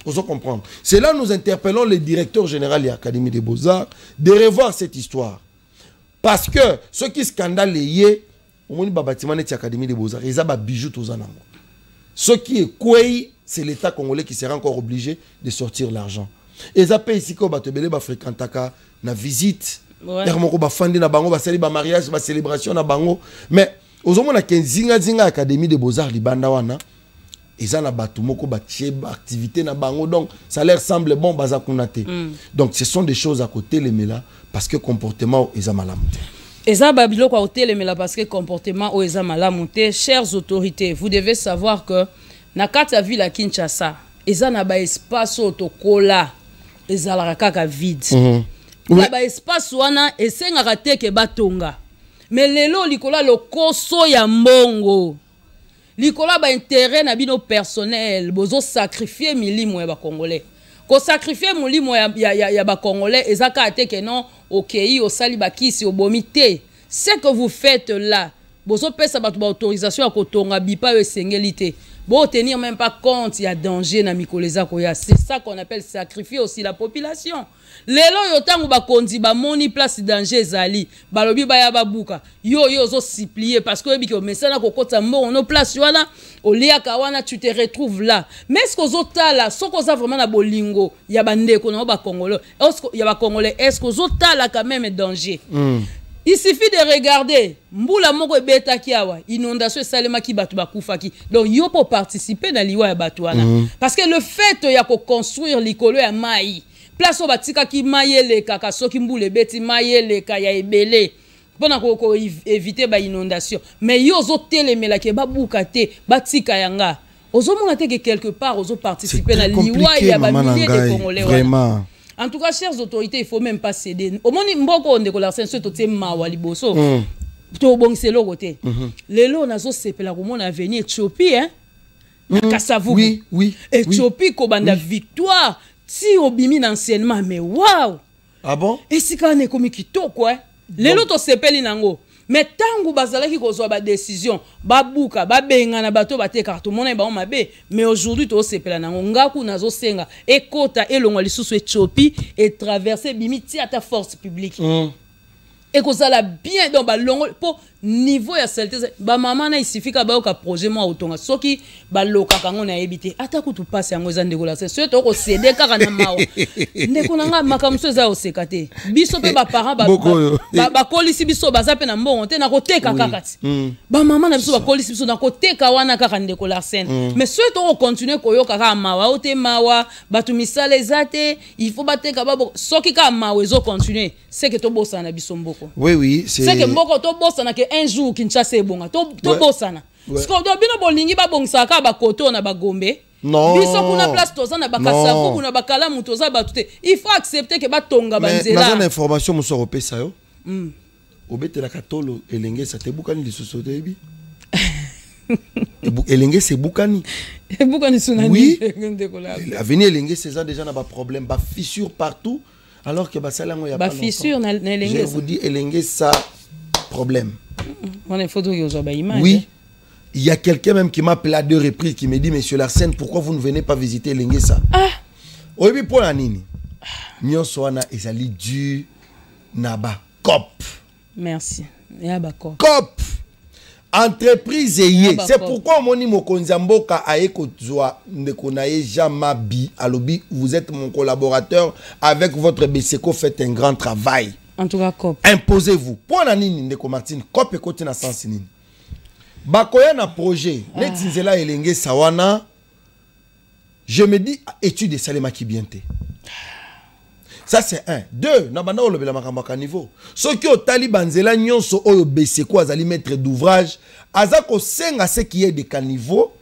Vous comprendre. C'est là nous interpellons le directeur général de l'Académie des Beaux-Arts de revoir cette histoire. Parce que ce qui scandale est au moins le bâtiment de l'Académie des Beaux-Arts, ils ont des bijoux tous en amour. Ce qui est quoi, c'est l'État congolais qui sera encore obligé de sortir l'argent. Ils ont ici qu'on va te belé ba fréquentaka na visite. Dermoko ba fandi na bango ba sali ba mariage ba célébration na bango. Mais aux hommes na kenzinga zinga Académie des Beaux-Arts libanda wana. Ils ont batu moko batie activité na bango donc ça leur semble bon baza kunate. Donc ce sont des choses à côté les mela parce que comportement ils ont malamuté. Eza babilo kwa côté les mela parce que comportement ils ont malamuté. Chères autorités, vous devez savoir que na kati ya ville à Kinshasa, ils ont na ba espace otokola ezala kaka vide. Na ba espace wana esenga te ke batonga. Mais lelo likola lokoso ya mbongo. Likola ba intérêt na bino personnel bozo sacrifier milimo ya ba congolais ko sacrifier milimo ya ba congolais ezaka ate que non okei osali bakisi obomité. Ce que vous faites là bozo pesa ba autorisation à kotonga bipa yo sengelité bo tenir même pas compte il y a danger na mikoleza ko ya. C'est ça qu'on appelle sacrifier aussi la population. Lelo yo tangu ba kondi ba moni place danger zali balobi ba ya babuka yo zo supplier parce que biko mesana kokota mbongo no place wana oliaka wana tu te retrouves là. Mais est-ce que ozotala soko za vraiment na bolingo ya bandeko na ba congolais est-ce que ya ba congolais est-ce que ozotala quand même danger? Il suffit de regarder mbula moko ebeta kiawa inondation salema ki batu bakufaki. Donc yo pour participer na liwa ya batu wana parce que le fait ya ko construire likolo ya mai place batika ki mayele kaka soki mbule beti mayele ka ya ebele pona ko éviter ba inondation. Mais yo zo telemela ke babuka te batika yanga ozomona te que quelque part ozo participer na liwa ya ba milliers de Congolais vraiment. En tout cas, chères autorités, il faut même pas céder. Au moins, mboko on décolle c'est surtout te mawa liboso. To bongse lo côté. Lelo nazo sepela ko mona avenir Éthiopie hein. Kasavu. Oui. Éthiopie ko banda victoire. Si obimi anciennement mais waouh. Ah bon? Et si quand on est comme kitoko hein. Lelo to sepeli nango. Mais tangu bazalaki kozwa ba décision, babuka, babenga na bato bateka tout monde ba on mabe, mais aujourd'hui to sepela nango ngaku nazo senga ekota elongwa lisusu Éthiopie et traverser bimiti à ta force publique. Et que ça la bien dans ba longo pour niveau ya saleté ba maman na isifika ba ka projet moi autonga soki ba loka kango na ebité ata ku tu passe yango za ndekola c'est sûr to ko céder kaka na mawo ndeko nanga makamso za osekate biso pe ba parents ba kolisi biso baza pe na mbongo te na ko teka kaka ti ba maman na biso ba kolisi biso na ko teka wana kaka ndekola scène mais sûr to ko continuer ko yo kaka mawa o te mawa batu misale zate il faut bateka ba soki ka mawa ezo continuer c'est que to bossa na biso mboko oui c'est que mboko to bossa na un jour Kinshasa ebonga to bosana parce que do bino bolingi ba bongsaka ba koto na ba gombe non biso kuna place toza na ba kasavu kuna ba kala muto za ba tuté il faut accepter que ba tonga banzela mais information mo so pesa yo obetela katolo elenge sa te bukani li société bi elenge se bukani sunani oui avenir elenge c'est ça déjà na ba problème ba fissure partout alors que ba salango ya ba fissure na elenge je vous dis elenge ça problème. Oui, il y a quelqu'un même qui m'a appelé à 2 reprises qui me dit Monsieur Larsen, pourquoi vous ne venez pas visiter Lengesa? Oui, pour la nini. Nyonsoana ezali du naba cop. Merci. Cop. Entreprise yé. C'est pourquoi moni mokonzi mboka aeko zwa ndeko naye Jamabi alobi vous êtes mon collaborateur avec votre BCECO faites un grand travail. En tout cas, COP. Imposez-vous. Pour la nini ndeko Martine, COP ekote na sens nini. Bakoya na projet, netinzela elenge sawana. Je me dis étude salema ki bien te. Ça c'est un. Deux, na banda olobela makamba ka niveau. Soki o talibanzela nyonso oyo beseko azali maître d'ouvrage, azako senga ce qui est de caniveau.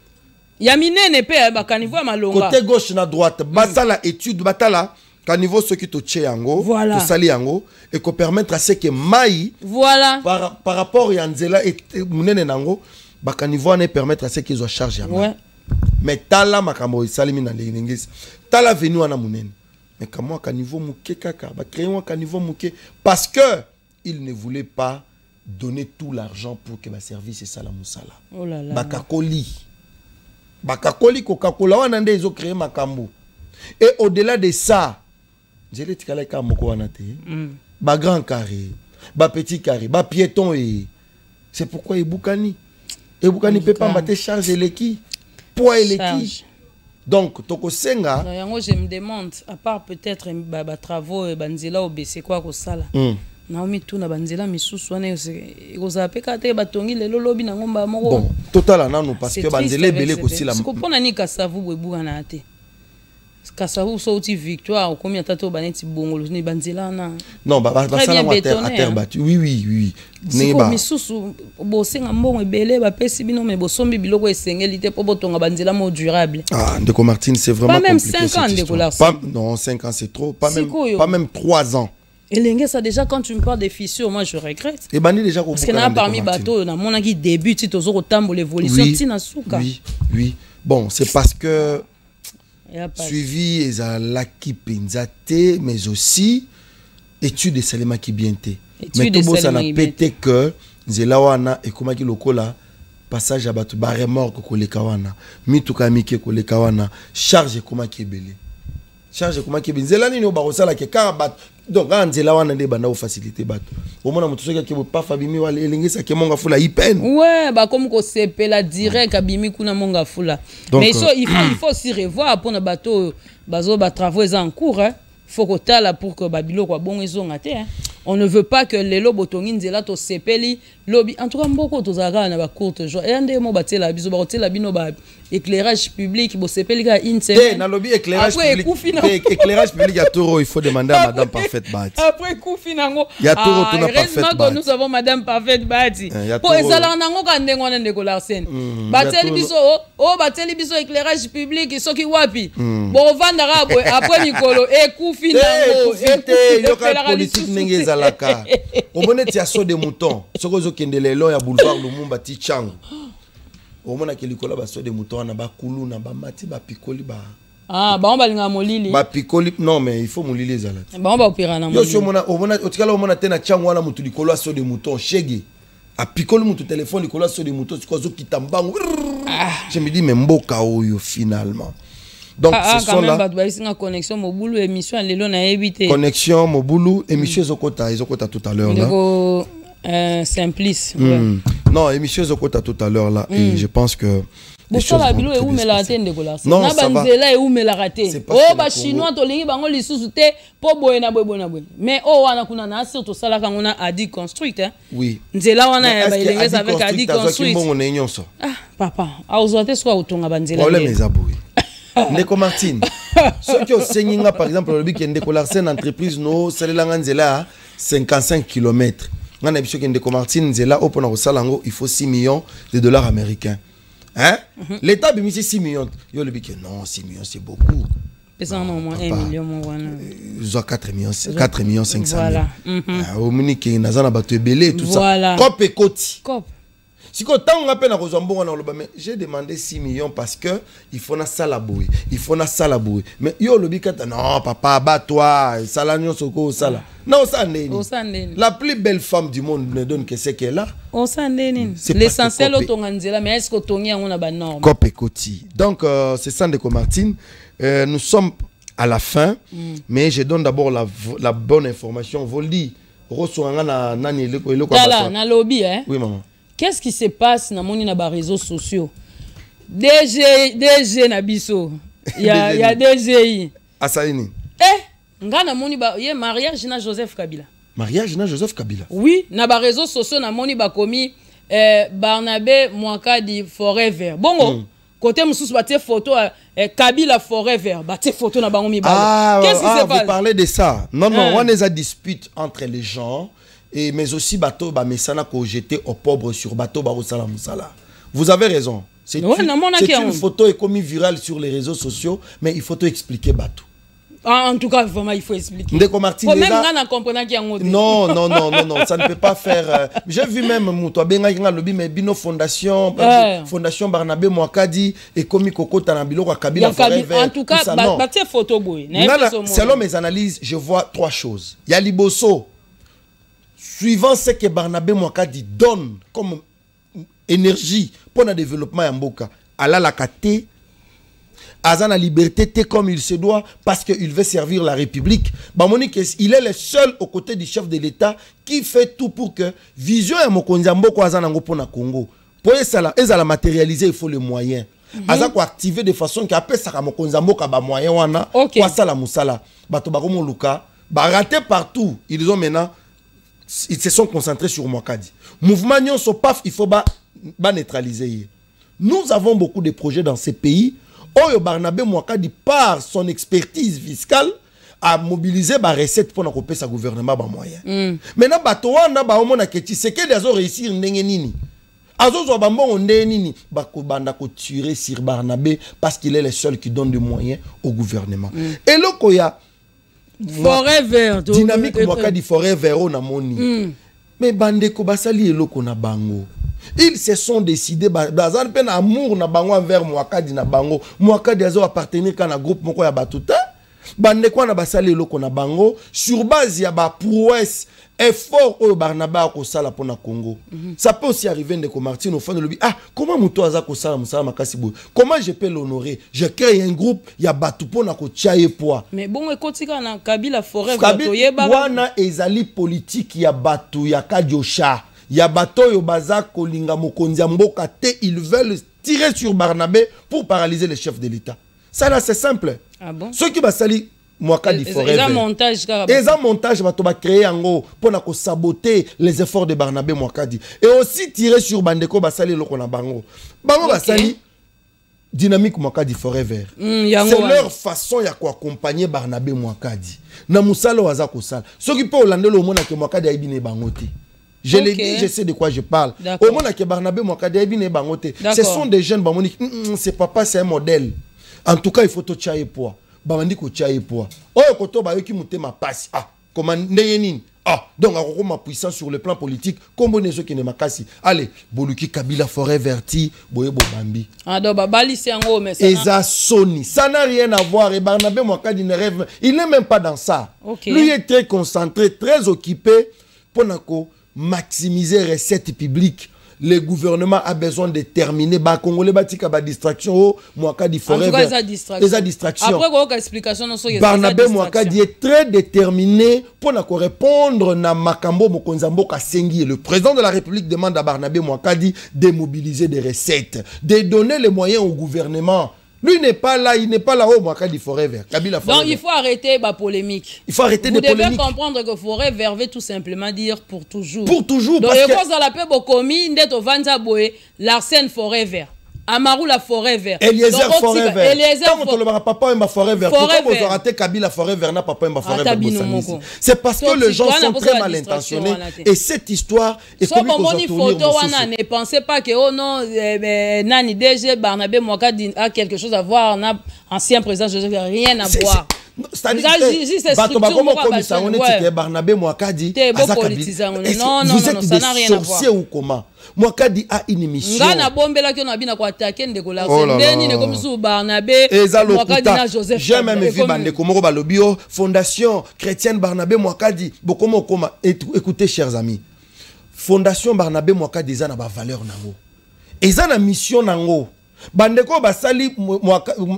Ya minene pe ba caniveau malonga. Côté gauche na droite, basala étude batala caniveau ce qui to tche yango, voilà. To sali yango et ko permettre à ce que mai voilà par rapport ya nzela et munene nango, ba caniveau ne permettre à ce qu'ils soient chargés. Ouais. Mais tala makambo salimi na lingis. Tala venu wana munene. Mais comment à niveau mouké kaka, bah créer un niveau mouké parce que il ne voulait pas donner tout l'argent pour que ma service et ça la moussala. Oh là là. Bakakoli Coca-Cola wana nde ils ont créé makambo. Et au-delà de ça, j'ai les tikala ka moko wana te. Ba grand carré, ba petit carré, ba piéton et c'est pourquoi Ebukani peut pas battre charge l'équipe, poids et l'équipe. Donc, Toko Senga. Je me demande, à part peut-être les travaux et banzela au BC quoi que ça là. Naomi tout na banzela misusu wana oza pe kate batongi lelo lobi na ngomba moko. Bon, total non parce que banzela belé ko sila. Parce que pona ni kasavu bwebuka na ate. Kasavu sauti victoire combien tato baneti bongolo ni banzela na. Non, ba sala à terre battu. Oui. Neba. Misusu bo senga mbongo ebele ba pesi bino me bo sombi biloko esengeli te po botonga banzela mo durable. Ah, Ndeko Martine, c'est vraiment pas même compliqué. 5 ans Ndeko Larsen. Pas non, 5 ans c'est trop, pas même 3 ans. Et l'engé ça déjà quand tu me parles des fissures, moi je regrette. Et bani déjà parce que là parmi bateaux na mona qui débute si tozo tambo l'évolution tina souka. Oui. Bon, c'est parce que suivi ezalaki penzate mais aussi étude de salema ki bien te. Mais tout ça n'a pété que nzela wana ekomaki lokola passage à batu ba remorque ko leka wana mituka mike ko leka wana charge ekomaki ebele. Charge ekomaki ebele nzela nini obakosala ke ka batu donc nzela wana nde banda faciliter batu omona mutu soki ke pas fabimi wala elengisa ke monga fula ipen ouais ba comme ko sepela direct abimi kuna monga fula. Mais il faut s'y revoir pour na bateau bazo ba travaux en cours hein. Faut que tala pour que babilo kwa bon ezonga te hein. On ne veut pas que les lobo tongi nzela to sepeli lobby en tout cas mboko to zaka na ba courte jour et ande mo batela biso ba hôtel bino ba éclairage public bo sepeli ka inse na lobby éclairage public éclairage public à Toro il faut demander à madame parfaite Bati après coup finango ya Toro to na parfaite Bati nous avons madame parfaite Bati pour ezala nango ka ndengo na Ndeko Larsen bateli biso bateli biso éclairage public soki wapi bo vandara après mikolo et coup finango et local politique nenge zalaka omone ti aso de mouton soko zo kende lelo ya boulevard Lumumba ti chango omona ke likola ba so de mouton na ba kulu na ba mati ba pikoli ba ba on balinga molili ba pikoli non mais il faut molili ezalati ba on ba opéra na molili yo so omona otikala omona te na chango wana mutu likolo aso de mouton shege a pikoli mutu téléphone likolo aso de mouton siko zo kitambango je me dis mais mboka oyo finalement. Donc ce sont là connexion Mobulu émission lelo na éviter connexion Mobulu émission ezokota tout à l'heure là Simplice non émission ezokota tout à l'heure là et je pense que bon ça va bilo et où me la raté Ndeko Larsen na banzela et où me la raté ba chinois to lingi bango lisusu te po boye na boye mais wana kuna na surtout sala ka ngona adi construite hein oui nzela wana ya ba ilengeza avec adi construite papa auzote soit utonga banzela problème ezaboué Ndeko Martine ceux qui ont saigné par exemple le bic Ndeko Larsen entreprise no salelanga nzela 55 km ngana biso Ndeko Martine nzela opona ko salango il faut 6 millions de dollars américains hein l'état a mis 6 millions yo le bic non 6 millions c'est beaucoup pesant au moins 1 million mon wana zo 4 millions 500 voilà au Munich nazana bato ebele tout ça cop et coti cop. Si on a peine à mais j'ai demandé 6 millions parce que il faut na salaboué, mais yo le bikata non papa bat-toi, salanyo soko sala. Non ça n'est. La plus belle femme du monde ne donne que ce qu'elle a. On s'en l'essentiel au tonganzela mais est-ce que tongi on a ba norme. Cop et coti. Donc c'est ça Ndeko Martine. Nous sommes à la fin, mais je donne d'abord la bonne information. Voldi reçoanga na nani le ko na lobby hein. Oui maman. Qu'est-ce qui se passe dans les réseaux sociaux? DG Nabiso. Il y a DGI. Asaini. Nga na moni ba ye mariage na Joseph Kabila. mariage na Joseph Kabila. Oui, na ba réseaux sociaux na moni ba komi Barnabé Mwakadi forever. Bongo côté mususu batie photo Kabila forever, batie photo na bango mibale. Qu'est-ce qui se passe? Vous parlez de ça. Non, on est à dispute entre les gens et mais aussi bateau ba mesana ko jeter au pauvre sur bateau ba osala musala. Vous avez raison. C'est une photo est commis virale sur les réseaux sociaux, mais il faut tout expliquer bateau. En tout cas, vraiment, il faut expliquer. Ndeko Martin, même on comprendre qu'il y a un non, ça ne peut pas faire. J'ai vu même Mouto Benga Kinga Lobi, mais Bino Fondation Barnabé Mwakadi et Komi Koko Tanabilo Kabila Forever. En tout cas, batie photo boy. Selon mes analyses, je vois trois choses. Il y a Liboso, suivant ce que Barnabé Mwakadi donne comme énergie pour le développement en Mboka, ala la kate. Azan a liberté comme il se doit parce qu'il veut servir la République. Bamonique, il est le seul aux côtés du chef de l'État qui fait tout pour que vision et mokonzambo ko azan ngo pona Congo. Pour ça la matérialiser, il faut les moyens. Azan ko activer de façon que après ça mokonzambo ka ba moyen wana kwa sala musala. Bato ba komo luka, ba raté partout. Ils ont maintenant ils se sont concentrés sur Mwakadi. Mouvement nyon so paf, il faut ba neutraliser. Nous avons beaucoup de projets dans ces pays. Oyo Barnabé Mwakadi par son expertise fiscale a mobilisé ba recette pour n'accompagner sa gouvernement ba moyen. Maintenant bato wana ba omona ke Tshisekedi azo réussir ndenge nini. Azo zo ba mbongo ndenge nini ba ko banda ko tirer sur Barnabé parce qu'il est le seul qui donne des moyens au gouvernement. Et loko ya forever dynamique Mwakadi forever na moni. Mais bande ko basali eloko na bango. Ils se sont décidés dans un amour na bango envers Mwakadi na bango. Mwakadi azo appartenir à un groupe moko ya batuta. Bande kwa na basali eloko na bango sur base ya ba prouesse effort au Barnaba ko sala pona Congo. Ça peut aussi arriver Ndeko Martin au fond de l'objet. Ah, comment muto aza ko sala musala makasi boy. Comment je peux l'honorer? Je crée un groupe ya batu pona ko tchaye poa. Mais bon ekotika na Kabila forever Kabila wana ezali politique ya batu ya Kadiosha. Ya bato yo baza kolinga mokonzi mboka te, ils veulent tirer sur Barnabé pour paralyser le chef de l'État. Ça là c'est simple. Ah bon? Ceux qui va sali Mwakadi forever. Et montage bato ba créer ango pour na ko saboter les efforts de Barnabé Mwakadi et aussi tirer sur Bandeko basali loko na bango. Bango basali dynamique Mwakadi forever. C'est leur façon ya ko accompagner Barnabé Mwakadi. Na musalo waza ko sala. Ceux qui peut landelo mona ke Mwakadi aibine bangote. Je l'ai dit, je sais de quoi je parle. Au moment où Barnabé Mwakadi aibine bangote. Ce sont des jeunes bamoni, c'est papa, c'est un modèle. En tout cas, il faut tout tchaye poa. Bamandi ko tchaye poa. Oh koto ba yoki mutema passe. Ah, comment ndenini? Ah, donc à ma puissance sur le plan politique, comme ceux qui ne makasi. Allez, Boluki Kabila forêt verti, boye bambi. Ah donc babali c'est en haut mais ça. Eza Sony, ça n'a rien à voir et Barnabé Mwakadi ne rêve, il n'est même pas dans ça. Lui est très concentré, très occupé pour nako maximiser les recettes publiques. Le gouvernement a besoin de terminer. Ba Congolais batika ba distraction. Mwakadi forever. En tout cas, distraction. Après quoi explication Barnabé Mwakadi est très déterminé pour répondre na makambo mokonzambo kasengi. Le président de la République demande à Barnabé Mwakadi de mobiliser des recettes, de donner les moyens au gouvernement. Lui n'est pas là, il n'est pas là-haut, Mwakadi forever. Kabila forever. Donc il faut arrêter la polémique. Il faut arrêter des polémiques. Vous devez comprendre que forever veut tout simplement dire pour toujours. Pour toujours. Donc il faut la paix bokomi ndeto vanza boye Larsen forever. Amaroula forever. Eliezer forever. Tant que le papa est forever. Pourquoi vous aurez Kabila forever n'a papa est forever. C'est parce que les gens sont très mal intentionnés et cette histoire est comme une photo ne pensez pas que oh non Nani DG Barnabé Mwakadi a quelque chose à voir na ancien président Joseph rien à voir. C'est-à-dire que Barnabé Mwakadi vous êtes des sorciers ou comment? Mwakadi a une mission. J'ai même vu Bandeko Moko Balobio, Fondation Chrétienne Barnabé Mwakadi. Écoutez, chers amis, Fondation Barnabé Mwakadi, ils ont une valeur. Ils ont une mission. Bandeko basali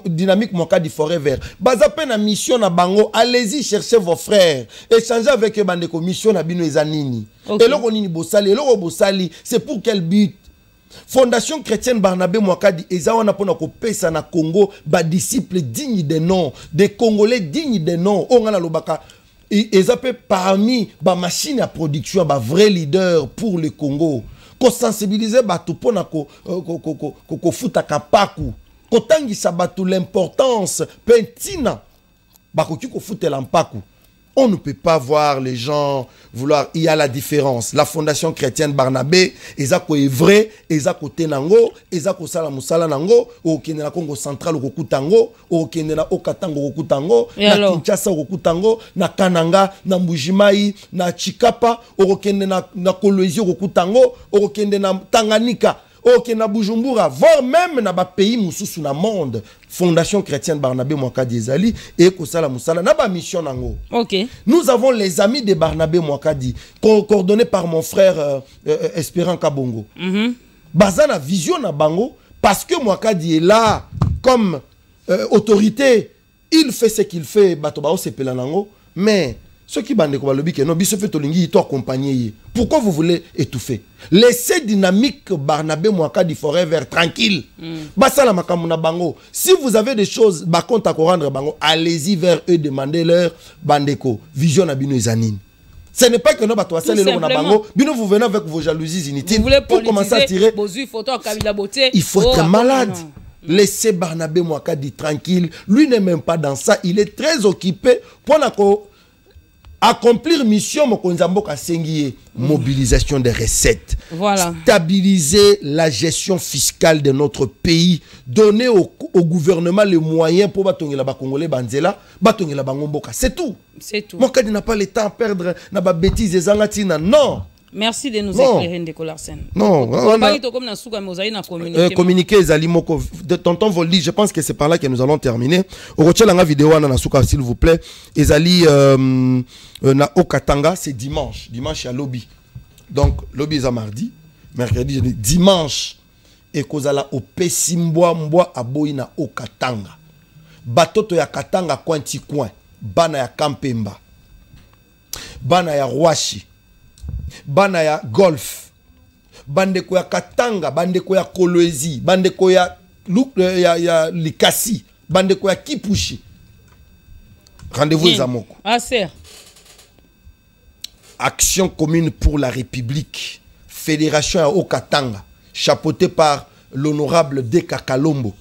dynamique Mwakadi forever. Bazape na mission na bango, allez-y chercher vos frères. Échangez avec Bandeko mission na bino ezanini. Et loko nini bosali, loko bosali, c'est pour quel but? Fondation Chrétienne Barnabé Mwakadi ezawana pona ko pesa na Congo ba disciples dignes de nom, des Congolais dignes de nom. Ongana lobaka ils appellent parmi les machines à production, les vrais leaders pour le Congo. Qu'on sensibilise bato pour na ko futa kapaku. Qu'on tangisa bato l'importance pentina. Bakoki ko futa lampaku. On ne peut pas voir les gens vouloir. Il y a la différence. La Fondation chrétienne Barnabé, ezako est vrai, ezako tenango, ezako sala musala nango, au Kenya na Congo central au Kokutango, au Kenya na Okatango au Kokutango, na Kinshasa au Kokutango, na Kananga, na Mbujimai, na Chikapa, au Kenya na Kolwezi au Kokutango, au Kenya na Tanganyika, au Kenya na Bujumbura, voire même na ba pays mususu na monde. Fondation chrétienne Barnabé Mwakadi Ezali et Kosala Moussala na ba mission nango. OK. Nous avons les amis de Barnabé Mwakadi coordonnés par mon frère Espérant Kabongo. Bazana vision na bango parce que Mwakadi est là comme autorité, il fait ce qu'il fait bato ba osepela nango, mais ceux qui bande ko balobi ke non biso fait tolingi to accompagner. Pourquoi vous voulez étouffer? Laissez dynamique Barnabé Mwakadi forever tranquille. Basala makamuna bango. Si vous avez des choses ba compte à rendre bango, allez-y vers eux, demandez-leur bandeko vision na bino ezanine. Ce n'est pas que nous bato asale le na bango, bino vous venez avec vos jalousies inutiles pour commencer à tirer. Il faut être malade. Laissez Barnabé Mwakadi tranquille. Lui n'est même pas dans ça, il est très occupé pour accomplir mission Mokonzamboka Sengié, mobilisation des recettes, voilà. Stabiliser la gestion fiscale de notre pays, donner au gouvernement les moyens pour batonner la Congolais Banzela, batonner la Bangomboka, c'est tout. C'est tout. Mokadi n'a pas le temps à perdre na ba bêtises et zangatina, non. Merci de nous éclairer, Ndeko Larsen. Non, communiquer Zalimoko de tonton Voldi, je pense que c'est par là que nous allons terminer. Au retour la vidéo na souka s'il vous plaît. Ezali na Okatanga, c'est dimanche, dimanche à lobby. Donc lobby est mardi, mercredi, dimanche et kozala au Pesimboa mboa aboyi na Okatanga. Batoto ya Katanga kwanti coin, bana ya Kampemba. Bana ya Rwashi. Bana ya golf, bandeko ya Katanga, bandeko ya Kolwezi, bandeko ya Likasi, bandeko ya Kipushi. Rendez-vous les amoko. Action commune pour la République, fédération à Okatanga, chapeautée par l'honorable Deka Kalombo.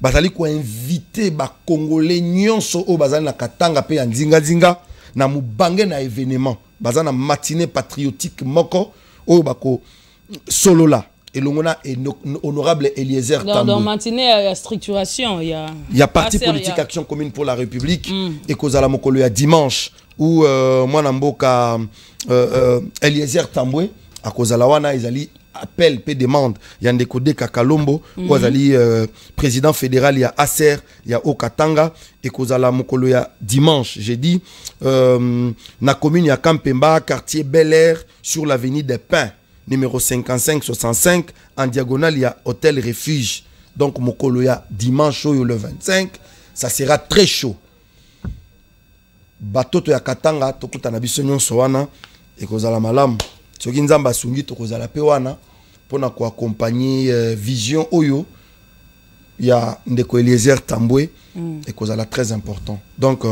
Bazali ko invité ba Congolais nyonso o bazali na Katanga pe ya nzinga nzinga na mubange na événement. Bazana matinée patriotique moko o bako solo là et l'ongona est honorable Eliezer Tambwe. Dans matinée il y a structuration, il y a parti politique action commune pour la République et kozala mokolo ya dimanche où moi namboka Eliezer Tambwe a kozala wana ezali appel pe demande yandeko Deka Kalombo ou azali président fédéral ya Acer ya Okatanga et kozala mokolo ya dimanche j'ai dit na commune ya Kampemba quartier Bel Air sur l'avenue des Pins numéro 5565 en diagonale ya hôtel Refuge. Donc mokolo ya dimanche le 25 ça sera très chaud. Batoto ya Katanga tokuta na biso nyonso wana et kozala malamu. Soki nzamba sungi tokozala pe wana pona ko accompagner vision oyo ya ndeko Eliezer Tambwe et kozala très important. Donc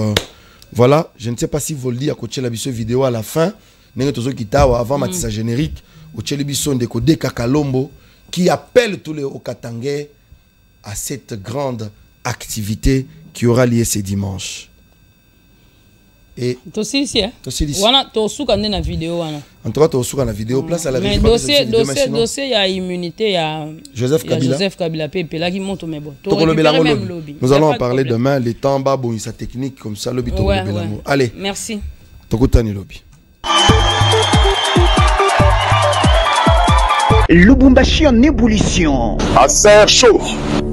voilà, je ne sais pas si Voldi a coaché la biso vidéo à la fin nenge tozo kitawa avant matisa générique au biso ndeko Deka Kalombo qui appelle tous les Okatangais à cette grande activité qui aura lieu ce dimanche. Et wana tosuka na vidéo wana. En tout cas tosuka na vidéo place à la mais dossier ya immunité ya Joseph Kabila pepe là qui monte mais bon. Nous allons en parler demain les temps bas bon sa technique comme ça lobby to belango. Allez. Merci. Tokutani lobby. Lubumbashi en ébullition. Acer chaud.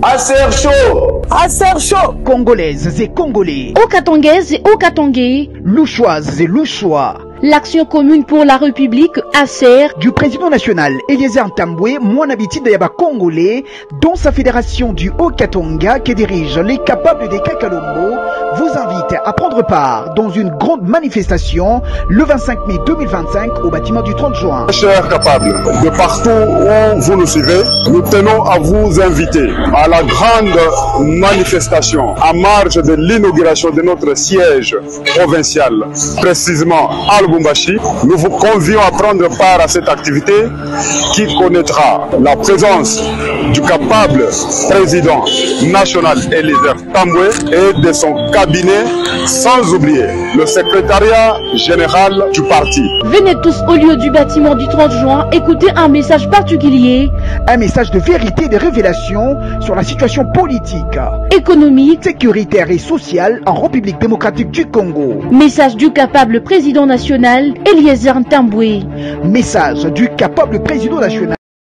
Acer chaud. Acer chaud. Congolaises et Congolais. Okatangaises et Okatangais. Louchoises et Louchois. l'Action commune pour la République, ACR, du président national Eliezer Ntambwe, Mouanabiti Dayaba Congolais, dont sa fédération du Haut-Katonga qui dirige les capables des Kakalombo, vous invite à prendre part dans une grande manifestation le 25 mai 2025 au bâtiment du 30 juin. Chers capables, de partout où vous nous suivez, nous tenons à vous inviter à la grande manifestation en marge de l'inauguration de notre siège provincial, précisément à Lubumbashi. Nous vous convions à prendre part à cette activité qui connaîtra la présence du capable président national Eliezer Ntambwe et de son cabinet, sans oublier le secrétariat général du parti. Venez tous au lieu du bâtiment du 30 juin écouter un message particulier. Un message de vérité et de révélation sur la situation politique, économique, sécuritaire et sociale en République démocratique du Congo. Message du capable président national Eliezer Ntambwe. Message du capable président national